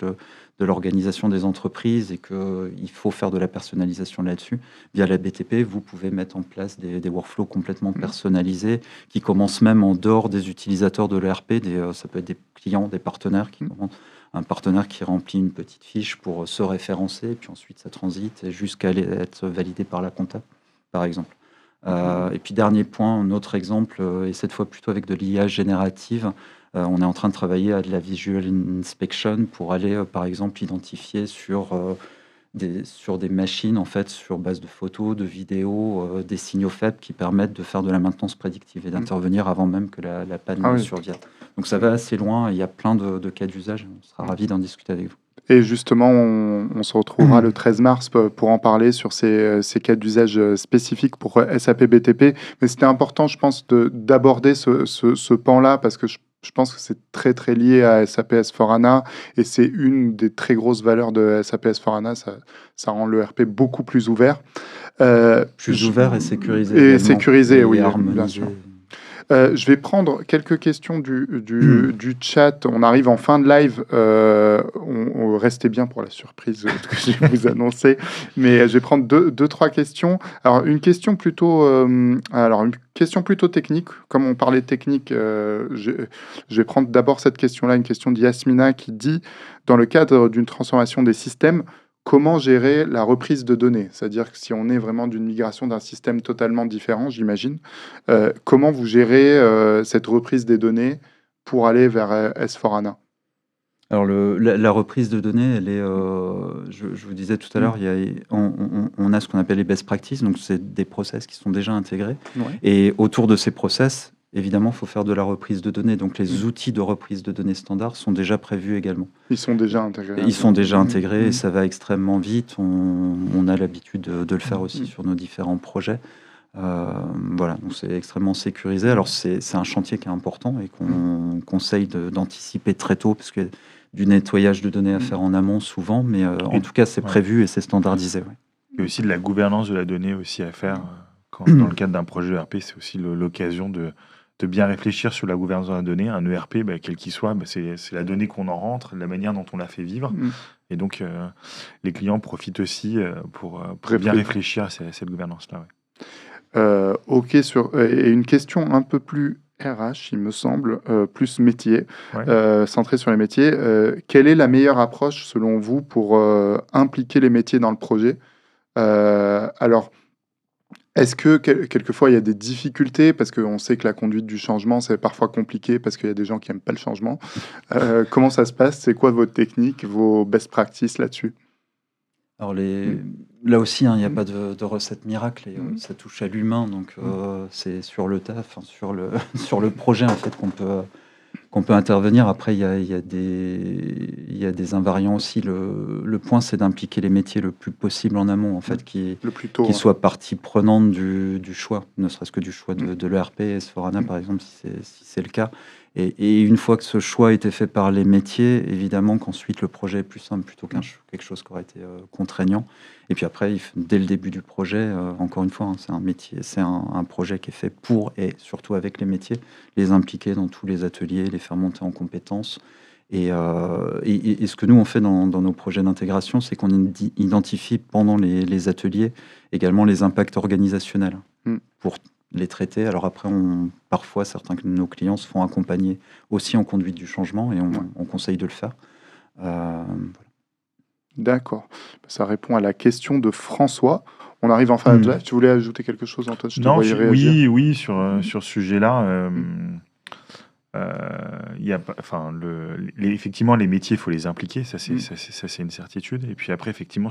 de l'organisation des entreprises et qu'il faut faire de la personnalisation là-dessus. Via la BTP, vous pouvez mettre en place des workflows complètement personnalisés qui commencent même en dehors des utilisateurs de l'ERP. Ça peut être des clients, des partenaires qui commencent. Un partenaire qui remplit une petite fiche pour se référencer, puis ensuite ça transite jusqu'à être validé par la comptable, par exemple. Et puis dernier point, un autre exemple, et cette fois plutôt avec de l'IA générative, on est en train de travailler à de la visual inspection pour aller, par exemple, identifier sur des machines, en fait, sur base de photos, de vidéos, des signaux faibles qui permettent de faire de la maintenance prédictive et d'intervenir avant même que la panne ne survienne. Donc ça va assez loin, il y a plein de cas d'usage, on sera ravis d'en discuter avec vous. Et justement, on se retrouvera le 13 mars pour en parler sur ces cas d'usage spécifiques pour SAP BTP. Mais c'était important, je pense, d'aborder ce pan-là parce que je pense que c'est très, très lié à SAP S4HANA et c'est une des très grosses valeurs de SAP S4HANA. Ça rend le RP beaucoup plus ouvert. Plus ouvert et sécurisé. Et sécurisé, oui, harmonisé. bien sûr. Je vais prendre quelques questions du chat. On arrive en fin de live. Restez bien pour la surprise que je vais vous annoncer. Mais je vais prendre deux, trois questions. Alors, une question plutôt technique. Comme on parlait technique, je vais prendre d'abord cette question-là, une question d'Yasmina qui dit, dans le cadre d'une transformation des systèmes, comment gérer la reprise de données? C'est-à-dire que si on est vraiment d'une migration d'un système totalement différent, j'imagine, comment vous gérez cette reprise des données pour aller vers S4HANA? Alors la reprise de données, elle est, je vous disais tout à l'heure, on a ce qu'on appelle les best practices, donc c'est des process qui sont déjà intégrés. Ouais. Et autour de ces process, évidemment, il faut faire de la reprise de données. Donc les outils de reprise de données standards sont déjà prévus également. Ils sont déjà intégrés. Ils sont déjà intégrés et ça va extrêmement vite. On a l'habitude de le faire aussi sur nos différents projets. Voilà, donc c'est extrêmement sécurisé. Alors c'est un chantier qui est important et qu'on conseille d'anticiper très tôt parce qu'il y a du nettoyage de données à faire en amont souvent, mais en tout cas c'est prévu et c'est standardisé. Ouais. Il y a aussi de la gouvernance de la donnée aussi à faire. Dans le cadre d'un projet ERP, c'est aussi l'occasion de bien réfléchir sur la gouvernance de la donnée. Un ERP, quel qu'il soit, c'est la donnée qu'on en rentre, la manière dont on la fait vivre. Et donc les clients profitent aussi pour bien réfléchir à cette gouvernance-là. Ouais. Ok, et une question un peu plus RH, il me semble, plus métier, centré sur les métiers. Quelle est la meilleure approche, selon vous, pour impliquer les métiers dans le projet? Alors, est-ce que quelquefois il y a des difficultés, parce qu'on sait que la conduite du changement, c'est parfois compliqué, parce qu'il y a des gens qui n'aiment pas le changement. Comment ça se passe? C'est quoi votre technique, vos best practices là-dessus? Alors là aussi, il n'y a pas de recette miracle et ça touche à l'humain, donc c'est sur le taf, sur le projet en fait qu'on peut intervenir. Après, il y a des invariants aussi. Le point, c'est d'impliquer les métiers le plus possible en amont, en fait, qui soient partie prenante du choix, ne serait-ce que du choix de l'ERP, S4HANA par exemple, si c'est le cas. Et une fois que ce choix a été fait par les métiers, évidemment qu'ensuite le projet est plus simple plutôt quelque chose qui aurait été contraignant. Et puis après, dès le début du projet, encore une fois, c'est un métier, c'est un projet qui est fait pour et surtout avec les métiers, les impliquer dans tous les ateliers, les faire monter en compétences. Et ce que nous on fait dans nos projets d'intégration, c'est qu'on identifie pendant les ateliers également les impacts organisationnels pour les traiter. Alors après, parfois, certains de nos clients se font accompagner aussi en conduite du changement et on conseille de le faire. Voilà. D'accord. Ça répond à la question de François. On arrive en fin de live. Tu voulais ajouter quelque chose, Antoine? Non, oui, sur ce sujet-là. Effectivement, les métiers, il faut les impliquer, ça c'est une certitude. Et puis après, effectivement,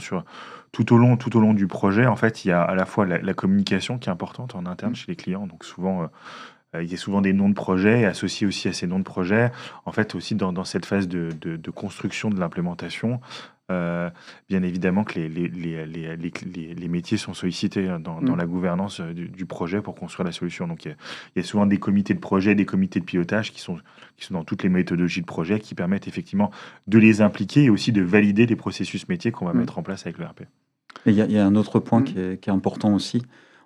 tout au long du projet, en fait, il y a à la fois la communication qui est importante en interne chez les clients. Donc souvent, il y a souvent des noms de projets associés aussi à ces noms de projets. En fait, aussi dans cette phase de construction de l'implémentation, bien évidemment que les métiers sont sollicités dans la gouvernance du projet pour construire la solution. Donc il y a souvent des comités de projet, des comités de pilotage qui sont dans toutes les méthodologies de projet qui permettent effectivement de les impliquer et aussi de valider les processus métiers qu'on va mettre en place avec l'ERP. Et il y a un autre point qui est important aussi.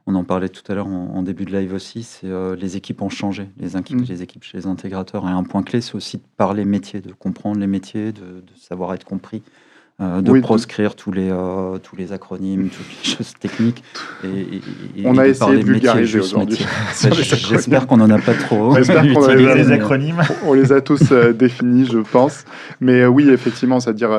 On en parlait tout à l'heure en début de live aussi, c'est les équipes ont changé, les équipes chez les intégrateurs. Et un point clé, c'est aussi de parler métier, de comprendre les métiers, de savoir être compris, de proscrire tous les acronymes, toutes les choses techniques. Et on a essayé de vulgariser aujourd'hui. J'espère qu'on n'en a pas trop. J'espère qu'on a les acronymes. On les a tous définis, je pense. Mais oui, effectivement, c'est-à-dire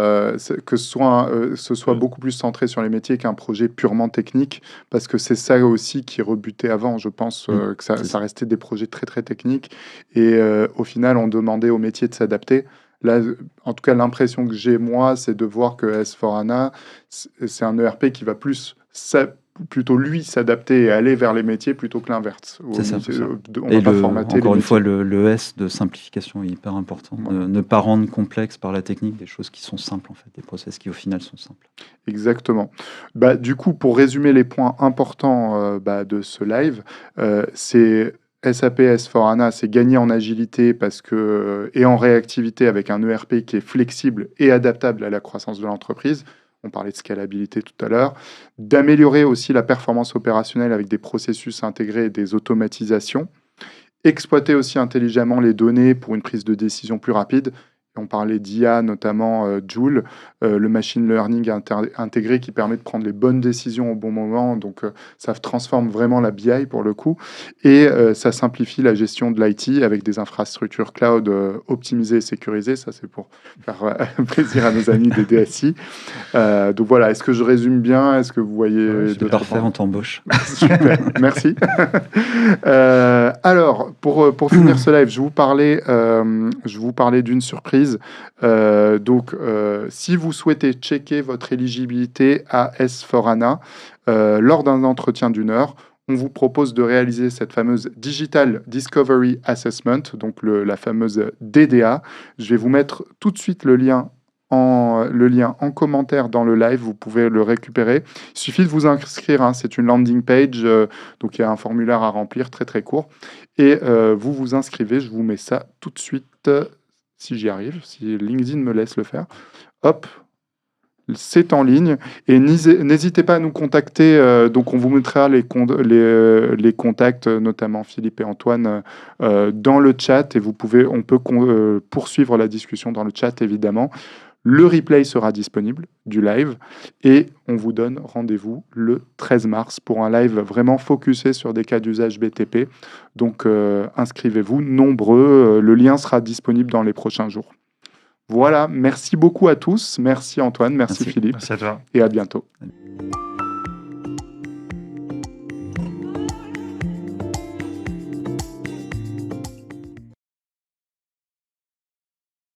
que ce soit beaucoup plus centré sur les métiers qu'un projet purement technique, parce que c'est ça aussi qui rebutait avant. Je pense que ça restait des projets très, très techniques. Et au final, on demandait aux métiers de s'adapter. Là, en tout cas, l'impression que j'ai, moi, c'est de voir que S4HANA, c'est un ERP qui va plutôt lui s'adapter et aller vers les métiers plutôt que l'inverse. C'est ça. On va pas formater encore une fois, le S de simplification est hyper important. Ne pas rendre complexe par la technique des choses qui sont simples, en fait, des process qui au final sont simples. Exactement. Du coup, pour résumer les points importants de ce live, c'est SAP S4HANA, c'est gagner en agilité et en réactivité avec un ERP qui est flexible et adaptable à la croissance de l'entreprise. On parlait de scalabilité tout à l'heure. D'améliorer aussi la performance opérationnelle avec des processus intégrés et des automatisations. Exploiter aussi intelligemment les données pour une prise de décision plus rapide. On parlait d'IA, notamment Joule, le machine learning intégré qui permet de prendre les bonnes décisions au bon moment. Donc, ça transforme vraiment la BI pour le coup. Et ça simplifie la gestion de l'IT avec des infrastructures cloud optimisées et sécurisées. Ça, c'est pour faire plaisir à nos amis des DSI. Donc voilà, est-ce que je résume bien? Est-ce que vous voyez c'est parfait, on t'embauche. Super, merci. Alors, pour finir ce live, je vous parlais d'une surprise. Si vous souhaitez checker votre éligibilité à S4HANA lors d'un entretien d'1 heure, on vous propose de réaliser cette fameuse Digital Discovery Assessment, donc la fameuse DDA. Je vais vous mettre tout de suite le lien en commentaire dans le live, vous pouvez le récupérer. Il suffit de vous inscrire, hein, c'est une landing page, donc il y a un formulaire à remplir très très court. Et vous vous inscrivez, je vous mets ça tout de suite, si j'y arrive, si LinkedIn me laisse le faire. Hop, c'est en ligne. Et n'hésitez pas à nous contacter, donc on vous mettra les contacts, notamment Philippe et Antoine, dans le chat. Et on peut poursuivre la discussion dans le chat, évidemment. Le replay sera disponible du live et on vous donne rendez-vous le 13 mars pour un live vraiment focusé sur des cas d'usage BTP. Donc inscrivez-vous nombreux, le lien sera disponible dans les prochains jours. Voilà, merci beaucoup à tous. Merci Antoine, merci Philippe. Merci à toi. Et à bientôt. Salut.